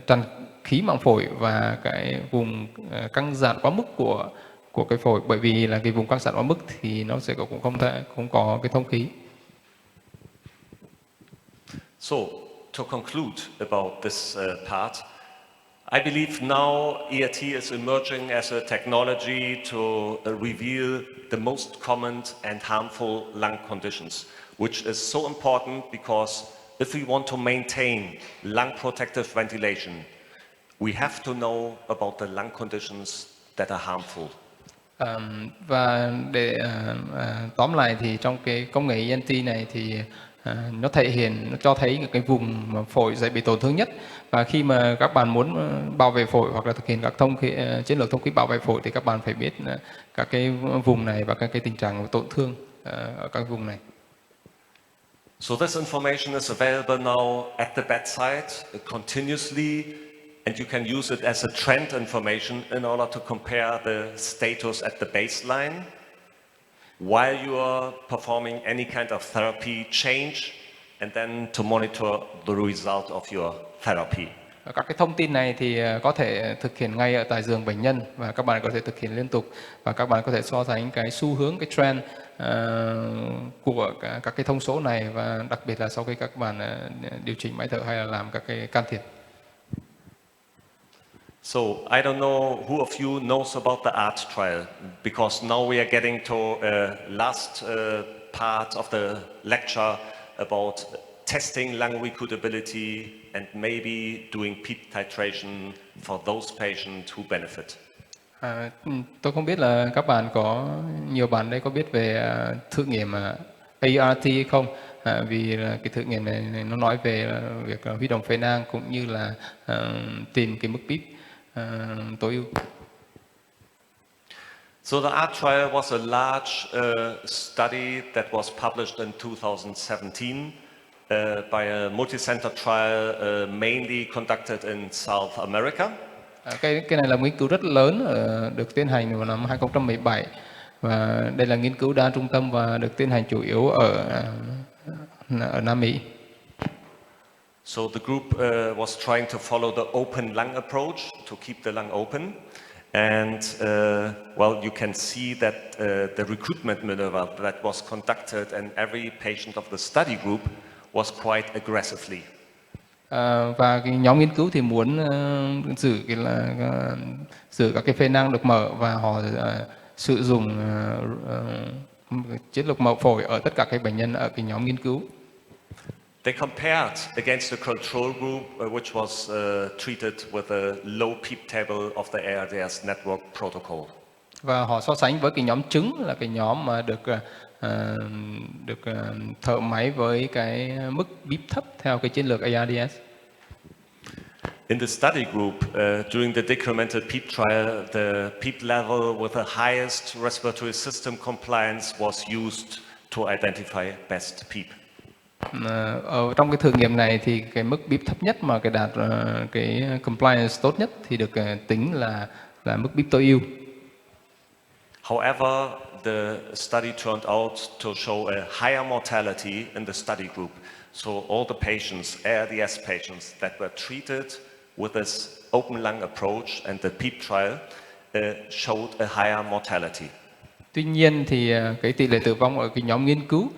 tràn khí màng phổi và cái vùng căng dạn quá mức của cái phổi, bởi vì là cái vùng quang sản quá mức thì nó sẽ cũng không có cái thông khí. So, to conclude about this part, I believe now ERT is emerging as a technology to reveal the most common and harmful lung conditions, which is so important because if we want to maintain lung protective ventilation, we have to know about the lung conditions that are harmful. Và để tóm lại thì trong cái công nghệ ENT này thì nó cho thấy cái vùng mà phổi dễ bị tổn thương nhất, và khi mà các bạn muốn bảo vệ phổi hoặc là thực hiện các chiến lược thông khí bảo vệ phổi thì các bạn phải biết các cái vùng này và các cái tình trạng tổn thương ở các vùng này. So this information is available now at the bedside continuously, and you can use it as a trend information in order to compare the status at the baseline while you are performing any kind of therapy change, and then to monitor the result of your therapy. Các cái thông tin này thì có thể thực hiện ngay ở tại giường bệnh nhân, và các bạn có thể thực hiện liên tục, và các bạn có thể so sánh cái xu hướng, cái trend của các cái thông số này, và đặc biệt là sau khi các bạn điều chỉnh máy thở hay là làm các cái can thiệp. So I don't know who of you knows about the ART trial, because now we are getting to last part of the lecture about testing lung recruitability and maybe doing PEEP titration for those patients who benefit. Tôi không biết là các bạn nhiều bạn đây có biết về thử nghiệm ART không? Vì cái thử nghiệm này nó nói về việc huy động phế nang cũng như là tìm cái mức PEEP tối ưu. So the ART trial was a large study that was published in 2017 by a multi-center trial mainly conducted in South America. Cái này là nghiên cứu rất lớn được tiến hành vào năm 2017, và đây là nghiên cứu đa trung tâm và được tiến hành chủ yếu ở Nam Mỹ. So the group was trying to follow the open lung approach to keep the lung open, and well, you can see that the recruitment maneuver that was conducted in every patient of the study group was quite aggressively. Và cái nhóm nghiên cứu thì muốn giữ các cái phế nang được mở, và họ sử dụng chiến lược mở phổi ở tất cả các bệnh nhân ở cái nhóm nghiên cứu. They compared against the control group, which was treated with a low PEEP table of the ARDS network protocol. Và họ so sánh với cái nhóm trứng, là cái nhóm mà được thở máy với cái mức PEEP thấp theo cái chiến lược ARDS. In the study group, during the decremented PEEP trial, the PEEP level with the highest respiratory system compliance was used to identify best PEEP. Ở trong cái thử nghiệm này thì cái mức PEEP thấp nhất mà cái đạt cái compliance tốt nhất thì được tính là mức PEEP tối ưu. However, the study turned out to show a higher mortality in the study group. So all the patients, ARDS patients that were treated with this open lung approach and the PEEP trial showed a higher mortality. Tuy nhiên thì cái tỷ lệ tử vong ở cái nhóm nghiên cứu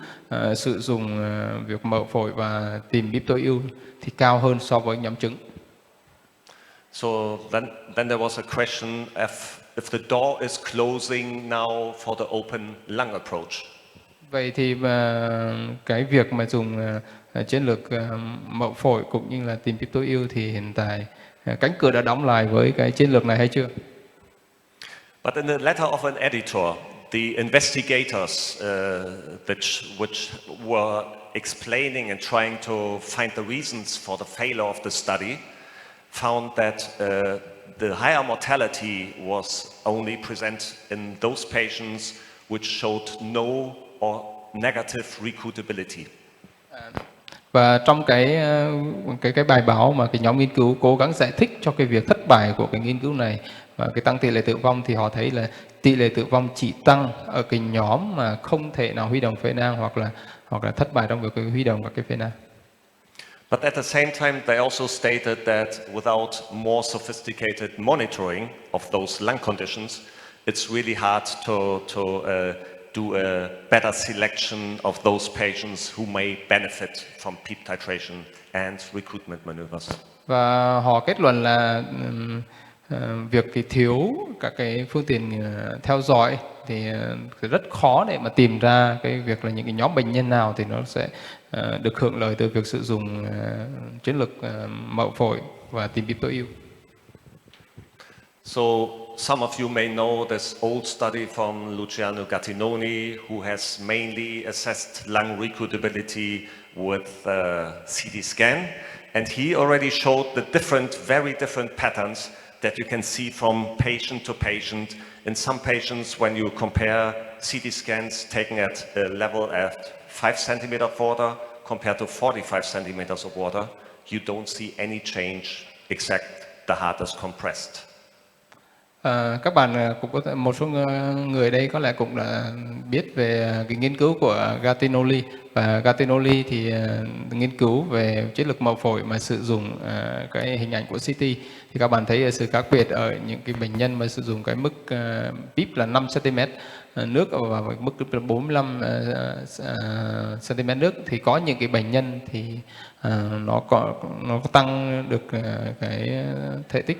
sử dụng việc mở phổi và tìm PEEP tối ưu thì cao hơn so với nhóm trứng. So then there was a question if the door is closing now for the open lung approach. Vậy thì cái việc mà dùng chiến lược mở phổi cũng như là tìm PEEP tối ưu thì hiện tại cánh cửa đã đóng lại với cái chiến lược này hay chưa? But in the letter of an editor, the investigators which were explaining and trying to find the reasons for the failure of the study found that the higher mortality was only present in those patients which showed no or negative recruitability. Và trong cái bài báo mà cái nhóm nghiên cứu cố gắng giải thích cho cái việc thất bại của cái nghiên cứu này và cái tăng tỷ lệ tử vong, thì họ thấy là tỷ lệ tử vong chỉ tăng ở cái nhóm mà không thể nào huy động phế nang hoặc là thất bại trong việc huy động các cái phế nang. But at the same time, they also stated that without more sophisticated monitoring of those lung conditions, it's really hard to do a better selection of those patients who may benefit from PEEP titration and recruitment maneuvers. Và họ kết luận là việc thì thiếu các cái phương tiện theo dõi thì rất khó để mà tìm ra cái việc là những cái nhóm bệnh nhân nào thì nó sẽ được hưởng lợi từ việc sử dụng chiến lược mậu phổi và tìm PEEP tối ưu. So some of you may know this old study from Luciano Gattinoni, who has mainly assessed lung recruitability with CT scan, and he already showed the very different patterns that you can see from patient to patient. In some patients, when you compare CT scans taken at a level at 5 centimeters of water compared to 45 centimeters of water, you don't see any change except the heart is compressed. Các bạn cũng có một số người đây có lẽ cũng đã biết về cái nghiên cứu của Gattinoli, và Gattinoli thì nghiên cứu về chiến lược mậu phổi mà sử dụng cái hình ảnh của CT, thì các bạn thấy sự khác biệt ở những cái bệnh nhân mà sử dụng cái mức PEEP là 5 cm nước và mức 45 cm nước, thì có những cái bệnh nhân thì nó có tăng được cái thể tích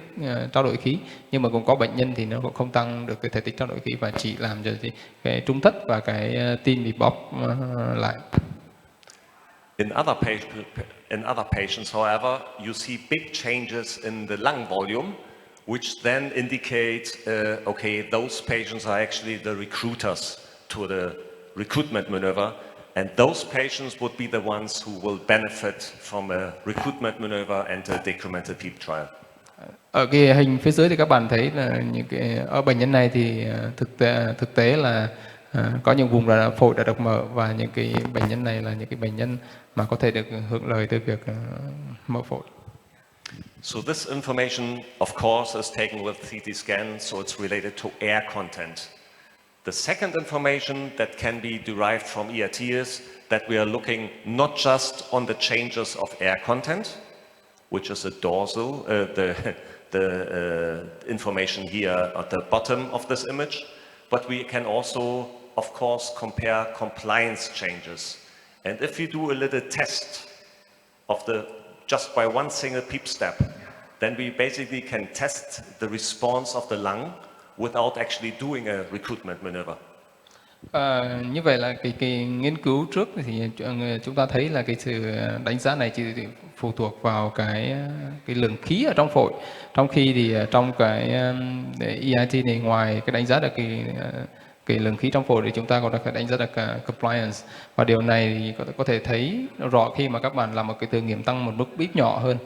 trao đổi khí, nhưng mà cũng có bệnh nhân thì nó cũng không tăng được cái thể tích trao đổi khí và chỉ làm cho cái trung thất và cái tim bị bóp lại. In other patients, however, you see big changes in the lung volume, which then indicate, okay, those patients are actually the recruiters to the recruitment maneuver, and those patients would be the ones who will benefit from a recruitment maneuver and a decremental PEEP trial. Ở cái hình phía dưới thì các bạn thấy là những cái ở bệnh nhân này thì thực tế là có những vùng phổi đã được mở, và những cái bệnh nhân này là những cái bệnh nhân mà có thể được hưởng lợi từ việc mở phổi. So this information, of course, is taken with CT scan, so it's related to air content. The second information that can be derived from ERT is that we are looking not just on the changes of air content, which is a dorsal, the information here at the bottom of this image, but we can also, of course, compare compliance changes. And if you do a little test of just by one single PEEP step, then we basically can test the response of the lung without actually doing a recruitment maneuver. Như vậy là cái nghiên cứu trước thì chúng ta thấy là cái sự đánh giá này chỉ phụ thuộc vào cái lượng khí ở trong phổi, trong khi thì trong cái EIT này, ngoài cái đánh giá được cái lượng khí trong phổi thì chúng ta còn phải đánh giá được compliance, và điều này thì có thể thấy rõ khi mà các bạn làm một cái thử nghiệm tăng một mức PEEP nhỏ hơn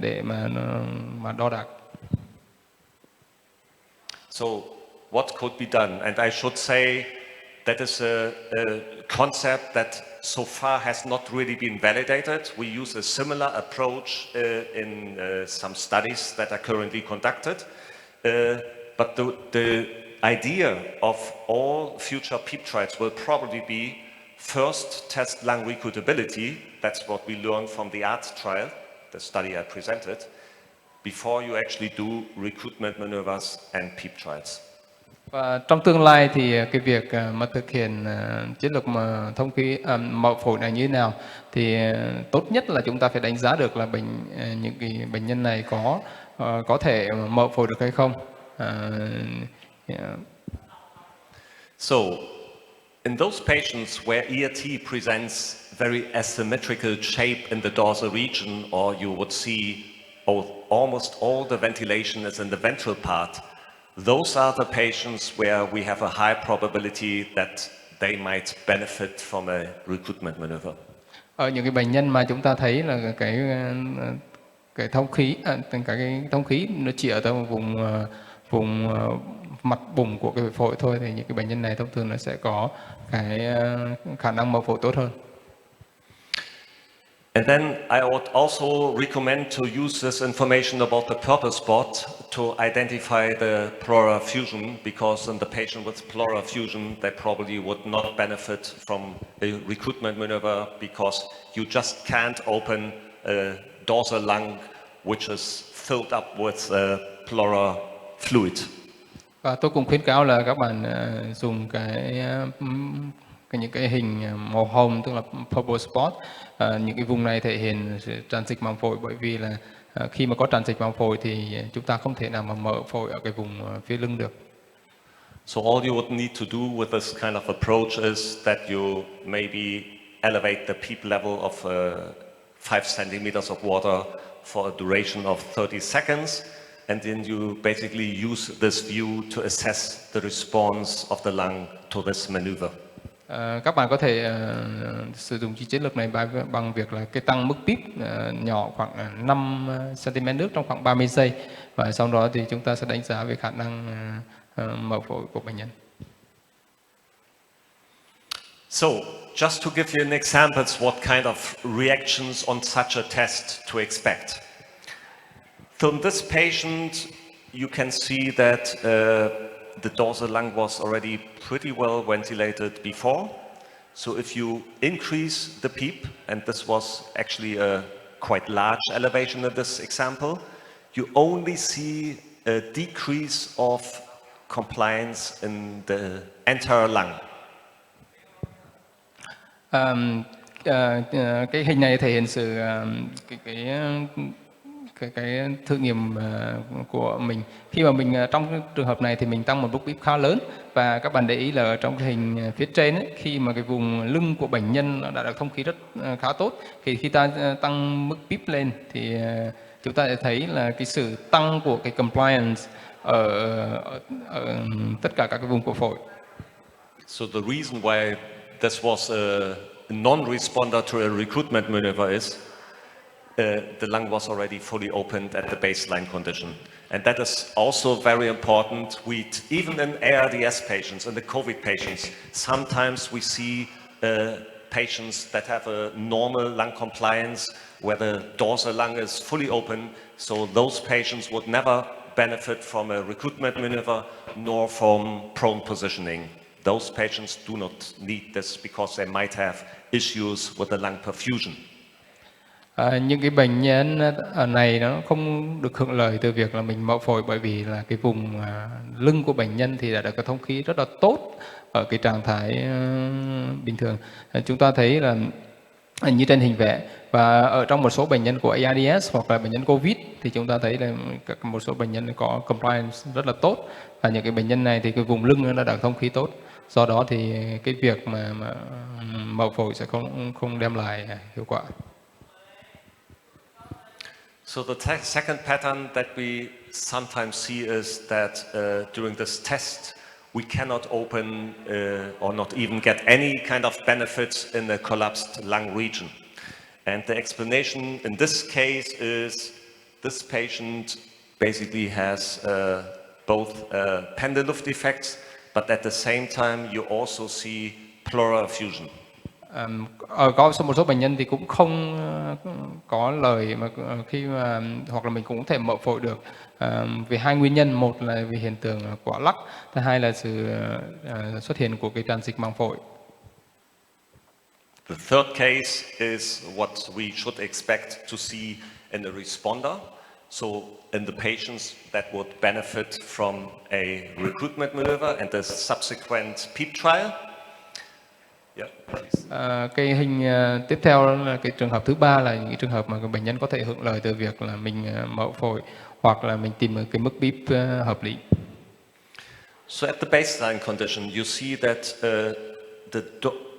để mà đo đạc. So what could be done? And I should say that is a concept that so far has not really been validated. We use a similar approach in some studies that are currently conducted. But the idea of all future PEEP trials will probably be first test lung recruitability. That's what we learned from the ART trial, the study I presented, before you actually do recruitment maneuvers and PEEP trials. Và trong tương lai thì cái việc mà thực hiện chiến lược mà thông khí mậu phổi này như thế nào thì tốt nhất là chúng ta phải đánh giá được là những cái bệnh nhân này có thể mậu phổi được hay không. So, in those patients where ERT presents very asymmetrical shape in the dorsal region, or you would see almost all the ventilation is in the ventral part, those are the patients where we have a high probability that they might benefit from a recruitment maneuver. Ở những cái bệnh nhân mà chúng ta thấy là cái thông khí, cái thông khí nó chỉ ở trong vùng mặt bùng của cái phổi thôi, thì những cái bệnh nhân này thông thường nó sẽ có cái khả năng mở phổi tốt hơn. And then I would also recommend to use this information about the purple spot to identify the pleural effusion, because in the patient with pleural effusion, they probably would not benefit from a recruitment maneuver because you just can't open a dorsal lung which is filled up with pleural fluid. Và tôi cũng khuyến cáo là các bạn dùng những cái hình màu hồng, tức là purple spot. Những cái vùng này thể hiện sự tràn dịch màng phổi, bởi vì là khi mà có tràn dịch màng phổi thì chúng ta không thể nào mà mở phổi ở cái vùng phía lưng được. So all you would need to do with this kind of approach is that you maybe elevate the PEEP level of 5 centimeters of water for a duration of 30 seconds, and then you basically use this view to assess the response of the lung to this maneuver. Các bạn có thể sử dụng chiến lược này bằng việc là cái tăng mức PEEP nhỏ khoảng 5 cm nước trong khoảng 30 giây, và sau đó thì chúng ta sẽ đánh giá về khả năng mở phổi của bệnh nhân. So, just to give you an example, what kind of reactions on such a test to expect. From this patient, you can see that the dorsal lung was already pretty well ventilated before. So if you increase the PEEP, and this was actually a quite large elevation in this example, you only see a decrease of compliance in the entire lung. Cái hình này thể hiện sự cái thử nghiệm của mình. Khi mà mình trong cái trường hợp này thì mình tăng một mức PEEP khá lớn, và các bạn để ý là ở trong cái hình phía trên ấy, khi mà cái vùng lưng của bệnh nhân đã được thông khí rất khá tốt, thì khi ta tăng mức PEEP lên thì chúng ta sẽ thấy là cái sự tăng của cái compliance ở tất cả các cái vùng của phổi. So the reason why this was a non-responder to a recruitment maneuver is the lung was already fully opened at the baseline condition. And that is also very important. Even in ARDS patients, in the COVID patients, sometimes we see patients that have a normal lung compliance where the dorsal lung is fully open. So those patients would never benefit from a recruitment maneuver nor from prone positioning. Those patients do not need this because they might have issues with the lung perfusion. Những cái bệnh nhân này nó không được hưởng lợi từ việc là mình mở phổi, bởi vì là cái vùng lưng của bệnh nhân thì đã được cái thông khí rất là tốt ở cái trạng thái bình thường. Chúng ta thấy là như trên hình vẽ, và ở trong một số bệnh nhân của ARDS hoặc là bệnh nhân COVID thì chúng ta thấy là một số bệnh nhân có compliance rất là tốt, và những cái bệnh nhân này thì cái vùng lưng nó đã thông khí tốt. Do đó thì cái việc mà mở phổi sẽ không đem lại hiệu quả. So the second pattern that we sometimes see is that during this test we cannot open or not even get any kind of benefits in the collapsed lung region. And the explanation in this case is this patient basically has both Pendeluft effects, but at the same time you also see pleural effusion. Có một số bệnh nhân thì cũng không có lời mà khi mà hoặc là mình cũng có thể mở phổi được vì hai nguyên nhân. Một là vì hiện tượng quả lắc, thứ hai là sự xuất hiện của cái tràn dịch màng phổi. The third case is what we should expect to see in a responder. So in the patients that would benefit from a recruitment maneuver and the subsequent PEEP trial. Cái hình tiếp theo là cái trường hợp thứ ba, là những trường hợp mà bệnh nhân có thể hưởng lợi từ việc là mình mở phổi hoặc là mình tìm cái mức PEEP hợp lý. So at the baseline condition, you see that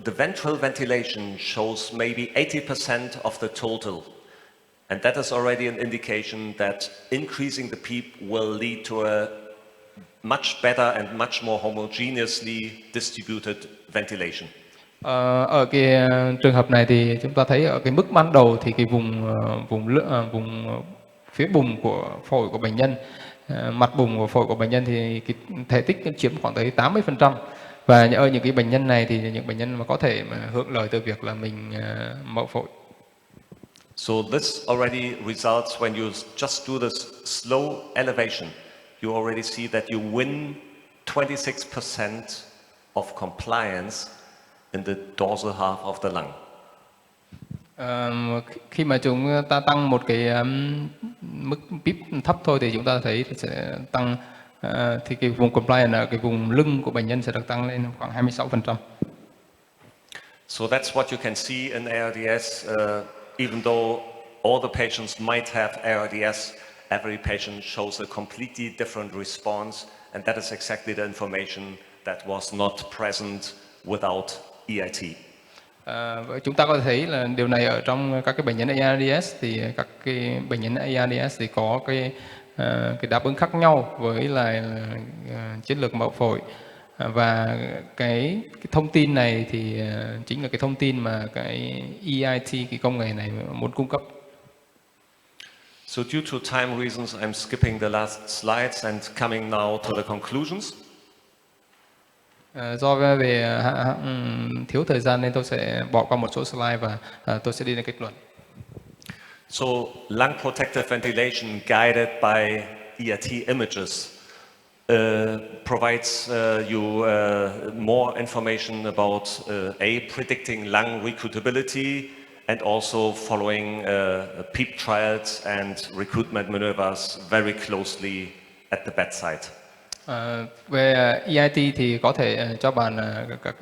the ventral ventilation shows maybe 80% of the total, and that is already an indication that increasing the PEEP will lead to a much better and much more homogeneously distributed ventilation. Ở cái trường hợp này thì chúng ta thấy ở cái mức ban đầu thì cái vùng phía bùng của phổi của bệnh nhân, mặt bùng của phổi của bệnh nhân thì cái thể tích chiếm khoảng tới 80%, và ở những cái bệnh nhân này thì những bệnh nhân mà có thể mà hưởng lợi từ việc là mình mở phổi. So this already results when you just do this slow elevation, you already see that you win 26% of compliance in the dorsal half of the lung. Khi mà chúng ta tăng một cái mức PEEP thấp thôi thì chúng ta thấy sẽ tăng thì cái vùng compliant ở cái vùng lưng của bệnh nhân sẽ được tăng lên khoảng 26%. So that's what you can see in ARDS. Even though all the patients might have ARDS, every patient shows a completely different response, and that is exactly the information that was not present without EIT. Chúng ta có thể thấy là điều này ở trong các cái bệnh nhân ARDS, thì các cái bệnh nhân ARDS thì có cái đáp ứng khác nhau với lại chiến lược mậu phổi, và cái thông tin này thì chính là cái thông tin mà cái EIT, cái công nghệ này muốn cung cấp. So due to time reasons, I'm skipping the last slides and coming now to the conclusions. Do về thiếu thời gian nên tôi sẽ bỏ qua một số slide và tôi sẽ đi đến kết luận. So lung protective ventilation guided by EIT images provides you more information about predicting lung recruitability and also following PEEP trials and recruitment maneuvers very closely at the bedside. Về EIT thì có thể cho bạn các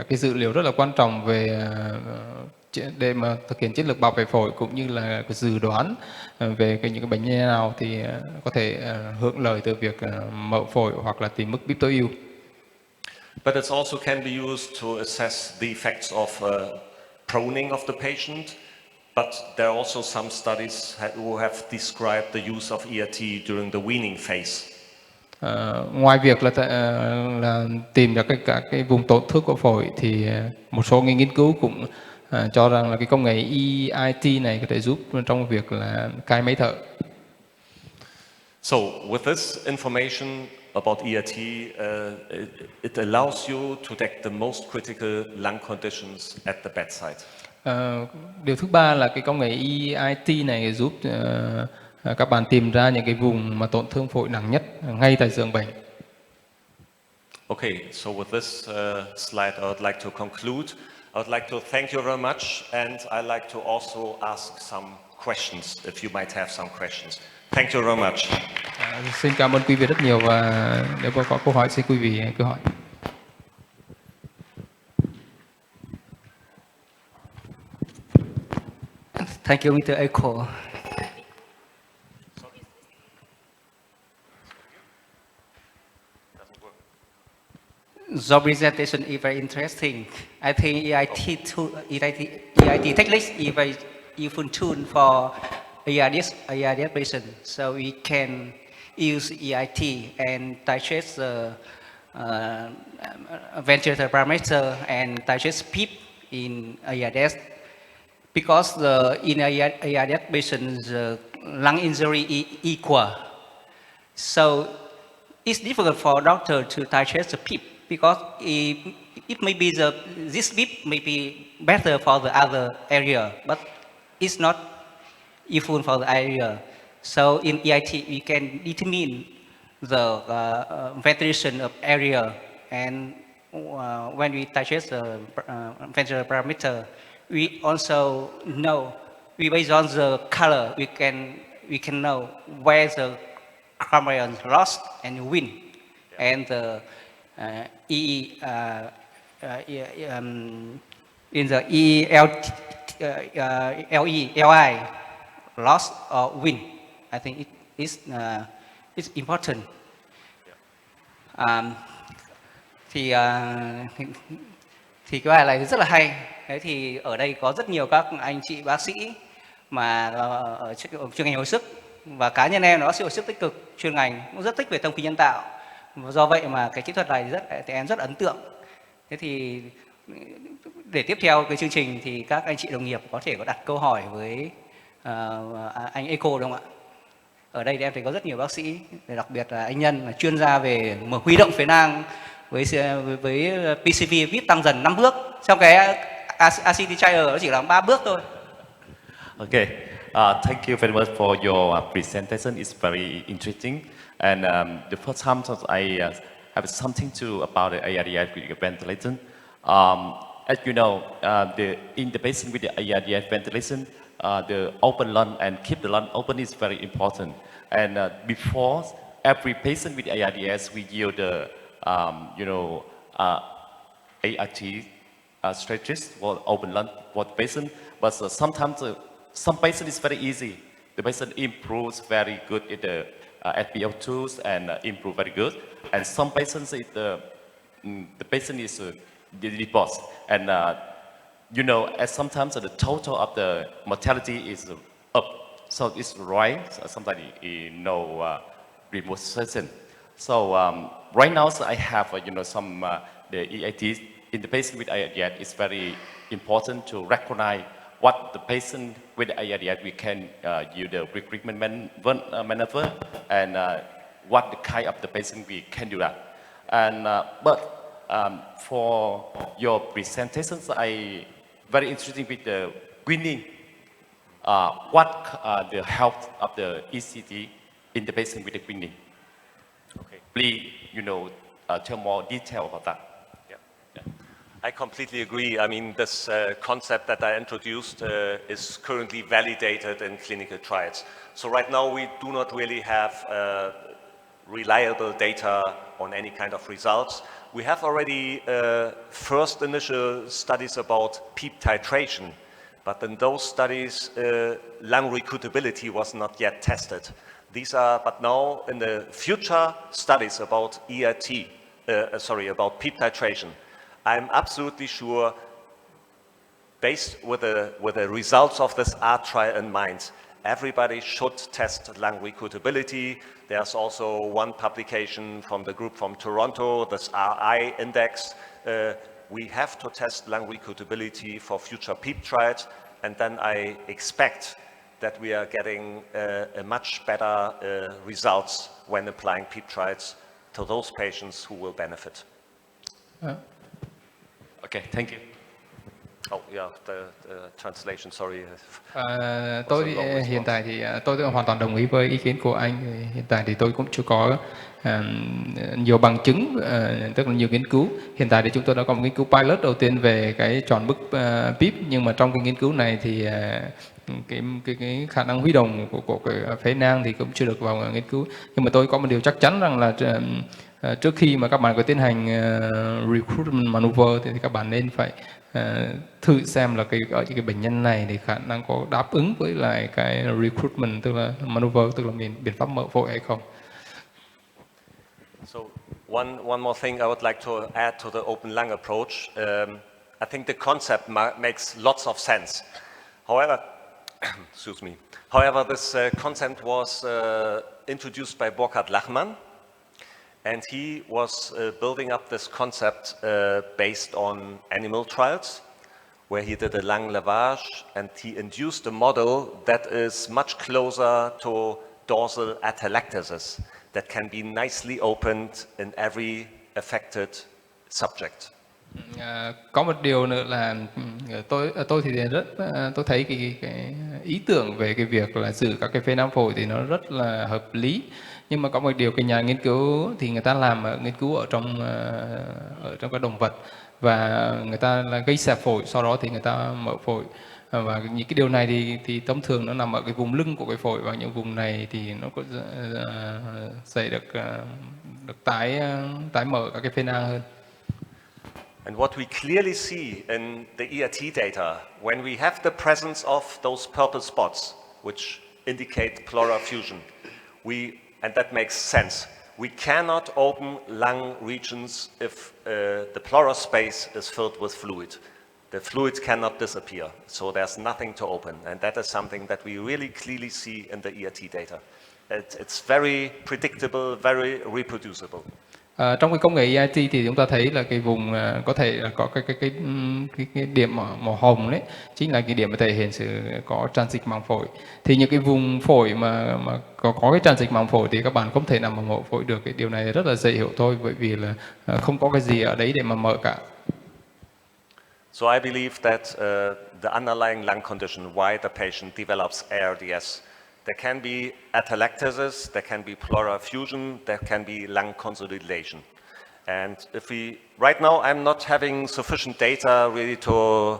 cái dữ liệu rất là quan trọng về để mà thực hiện chiến lược bảo vệ phổi, cũng như là dự đoán về những cái bệnh nhân nào thì có thể hưởng lợi từ việc mậu phổi hoặc là tìm mức PEEP tối ưu. But it also can be used to assess the effects of proning of the patient. But there are also some studies who have described the use of EIT during the weaning phase. Ngoài việc là tìm ra các cái vùng tổn thương của phổi, thì một số nghiên cứu cũng cho rằng là cái công nghệ EIT này có thể giúp trong việc là cai máy thở. So with this information about EIT, it allows you to detect the most critical lung conditions at the bedside. Điều thứ ba là cái công nghệ EIT này giúp các bạn tìm ra những cái vùng mà tổn thương phổi nặng nhất ngay tại giường bệnh. Okay, so with this slide, I would like to conclude. I would like to thank you very much, and I'd like to also ask some questions, if you might have some questions. Thank you very much. Xin cảm ơn quý vị rất nhiều, và nếu có câu hỏi xin quý vị cứ hỏi. Thank you, Mr. Echo. Your presentation is very interesting. I think EIT techniques is very useful tool for ARDS patient. So we can use EIT and titrate the ventilator parameter and titrate PEEP in ARDS. Because in ARDS patient, the lung injury is equal. So it's difficult for doctor to titrate the PEEP, because it may be this PEEP may be better for the other area, but it's not useful for the area. So in EIT, we can determine the ventilation of area, and when we titrate the ventilator parameter, we also know, based on the color, we can know where the carbon lost and win, and the in the LI loss or win. I think it's important. Thì cái bài này rất là hay. Thế thì ở đây có rất nhiều các anh chị bác sĩ mà ở chuyên ngành hồi sức, và cá nhân em là bác sĩ hồi sức tích cực chuyên ngành cũng rất thích về thông khí nhân tạo. Do vậy mà cái kỹ thuật này em rất ấn tượng. Thế thì để tiếp theo cái chương trình thì các anh chị đồng nghiệp có thể có đặt câu hỏi với anh Echo đúng không ạ? Ở đây thì em thấy có rất nhiều bác sĩ, đặc biệt là anh Nhân là chuyên gia về mở huy động phế nang với PCV VIP tăng dần 5 bước. Trong cái NTT Drager nó chỉ là 3 bước thôi. Okay, thank you very much for your presentation. It's very interesting. And the first time I have something to about the ARDS ventilation. As you know, in the patient with the ARDS ventilation, the open lung and keep the lung open is very important. And before every patient with ARDS, we use the ART stretches for open lung for the patient. But sometimes some patient is very easy. The patient improves very good in the SpO2s and improve very good. And some patients, the patient is divorced. And as sometimes the total of the mortality is up. So it's right. So somebody remote session. So right now, so I have some the EATs in the patient with ARDS. It's very important to recognize what the patient with ARDS we can use the recruitment maneuver and what the kind of the patient we can do that. And for your presentations, I very interesting with the screening. What the health of the ECG in the patient with the screening? Okay. Please, tell more detail about that. Yeah. I completely agree. I mean, this concept that I introduced is currently validated in clinical trials. So right now we do not really have reliable data on any kind of results. We have already first initial studies about PEEP titration, but in those studies, lung recruitability was not yet tested. But now in the future studies about about PEEP titration, I'm absolutely sure, based with the results of this ART trial in mind, everybody should test lung recruitability. There's also one publication from the group from Toronto, this RI index. We have to test lung recruitability for future PEEP trials, and then I expect that we are getting a much better results when applying PEEP trials to those patients who will benefit. Okay, thank you. Oh, yeah, the translation, sorry. Tôi hiện tại thì tôi hoàn toàn đồng ý với ý kiến của anh. Hiện tại thì tôi cũng chưa có nhiều bằng chứng, tức là nhiều nghiên cứu. Hiện tại thì chúng tôi đã có một nghiên cứu pilot đầu tiên về cái tròn bức PEEP, nhưng mà trong cái nghiên cứu này thì cái khả năng huy động của cái phế nang thì cũng chưa được vào nghiên cứu. Nhưng mà tôi có một điều chắc chắn rằng là trước khi mà các bạn có tiến hành recruitment maneuver thì các bạn nên phải thử xem là ở những cái bệnh nhân này thì khả năng có đáp ứng với lại cái recruitment, tức là maneuver, tức là biện pháp mở phổi hay không. So one more thing I would like to add to the open lung approach. I think the concept makes lots of sense. However, excuse me. However, this concept was introduced by Burkhard Lachmann, and he was building up this concept based on animal trials, where he did a lung lavage, and he induced a model that is much closer to dorsal atelectasis, that can be nicely opened in every affected subject. Có một điều nữa là tôi thì tôi thấy cái ý tưởng về cái việc là giữ các cái phế nang phổi thì nó rất là hợp lý, nhưng mà có một điều cái nhà nghiên cứu thì người ta làm nghiên cứu ở trong các động vật, và người ta là gây xẹp phổi, sau đó thì người ta mở phổi, và những cái điều này thì thông thường nó nằm ở cái vùng lưng của cái phổi, và những vùng này thì nó có dễ được tái mở các cái phế nang hơn. And what we clearly see in the ERT data, when we have the presence of those purple spots, which indicate pleural effusion, and that makes sense. We cannot open lung regions if the pleural space is filled with fluid. The fluid cannot disappear, so there's nothing to open, and that is something that we really clearly see in the ERT data. It's very predictable, very reproducible. Trong cái công nghệ EIT thì chúng ta thấy là cái vùng có thể là có cái điểm màu hồng đấy chính là cái điểm mà thể hiện sự có tràn dịch màng phổi. Thì những cái vùng phổi mà có cái tràn dịch màng phổi thì các bạn không thể nào mà mở phổi được. Cái điều này rất là dễ hiểu thôi, bởi vì là không có cái gì ở đấy để mà mở cả. So I believe that the underlying lung condition why the patient develops ARDS, there can be atelectasis, there can be pleural effusion, there can be lung consolidation. And right now I'm not having sufficient data really to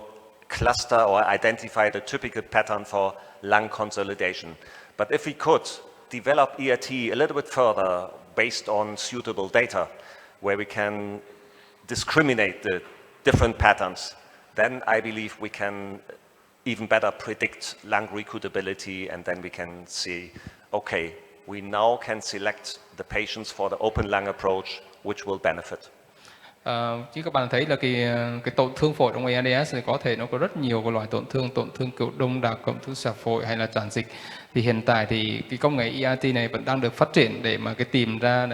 cluster or identify the typical pattern for lung consolidation. But if we could develop ERT a little bit further based on suitable data, where we can discriminate the different patterns, then I believe we can even better predict lung recruitability, and then we can see, okay, we now can select the patients for the open lung approach, which will benefit. Chứ các bạn thấy là cái tổn thương phổi trong ARDS thì có thể nó có rất nhiều cái loại tổn thương kiểu đông đặc, tổn thương xẹp phổi hay là tràn dịch. Thì hiện tại thì cái công nghệ ERT này vẫn đang được phát triển để mà cái tìm ra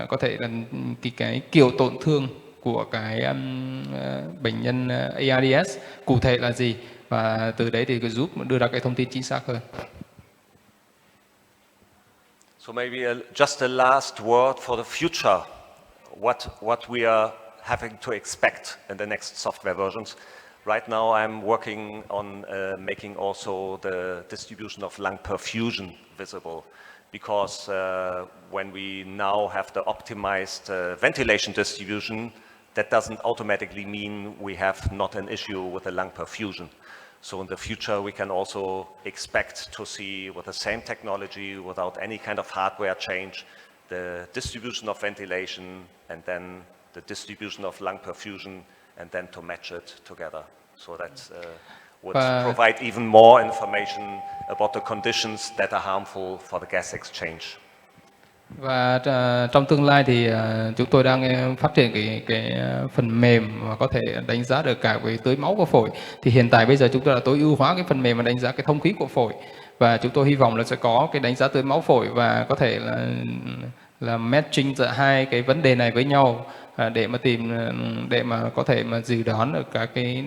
có thể là cái kiểu tổn thương của cái bệnh nhân ARDS cụ thể là gì, và từ đấy thì giúp đưa ra cái thông tin chính xác hơn. So maybe just a last word for the future. What we are having to expect in the next software versions. Right now I'm working on making also the distribution of lung perfusion visible, because when we now have the optimized ventilation distribution, that doesn't automatically mean we have not an issue with the lung perfusion. So in the future we can also expect to see, with the same technology, without any kind of hardware change, the distribution of ventilation and then the distribution of lung perfusion, and then to match it together. So that would provide even more information about the conditions that are harmful for the gas exchange. Và trong tương lai thì chúng tôi đang phát triển cái phần mềm mà có thể đánh giá được cả về tưới máu của phổi. Thì hiện tại bây giờ chúng tôi đã tối ưu hóa cái phần mềm mà đánh giá cái thông khí của phổi, và chúng tôi hy vọng là sẽ có cái đánh giá tưới máu phổi và có thể là matching giữa hai cái vấn đề này với nhau để mà có thể mà dự đoán được các cái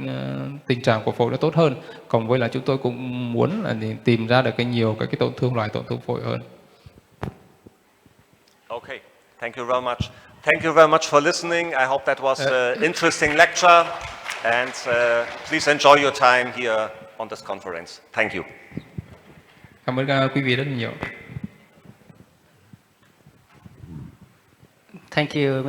tình trạng của phổi nó tốt hơn. Cộng với là chúng tôi cũng muốn là tìm ra được nhiều các cái loại tổn thương phổi hơn. Okay, thank you very much. Thank you very much for listening. I hope that was an interesting lecture, and please enjoy your time here on this conference. Thank you. Cảm ơn quý vị rất nhiều. Thank you.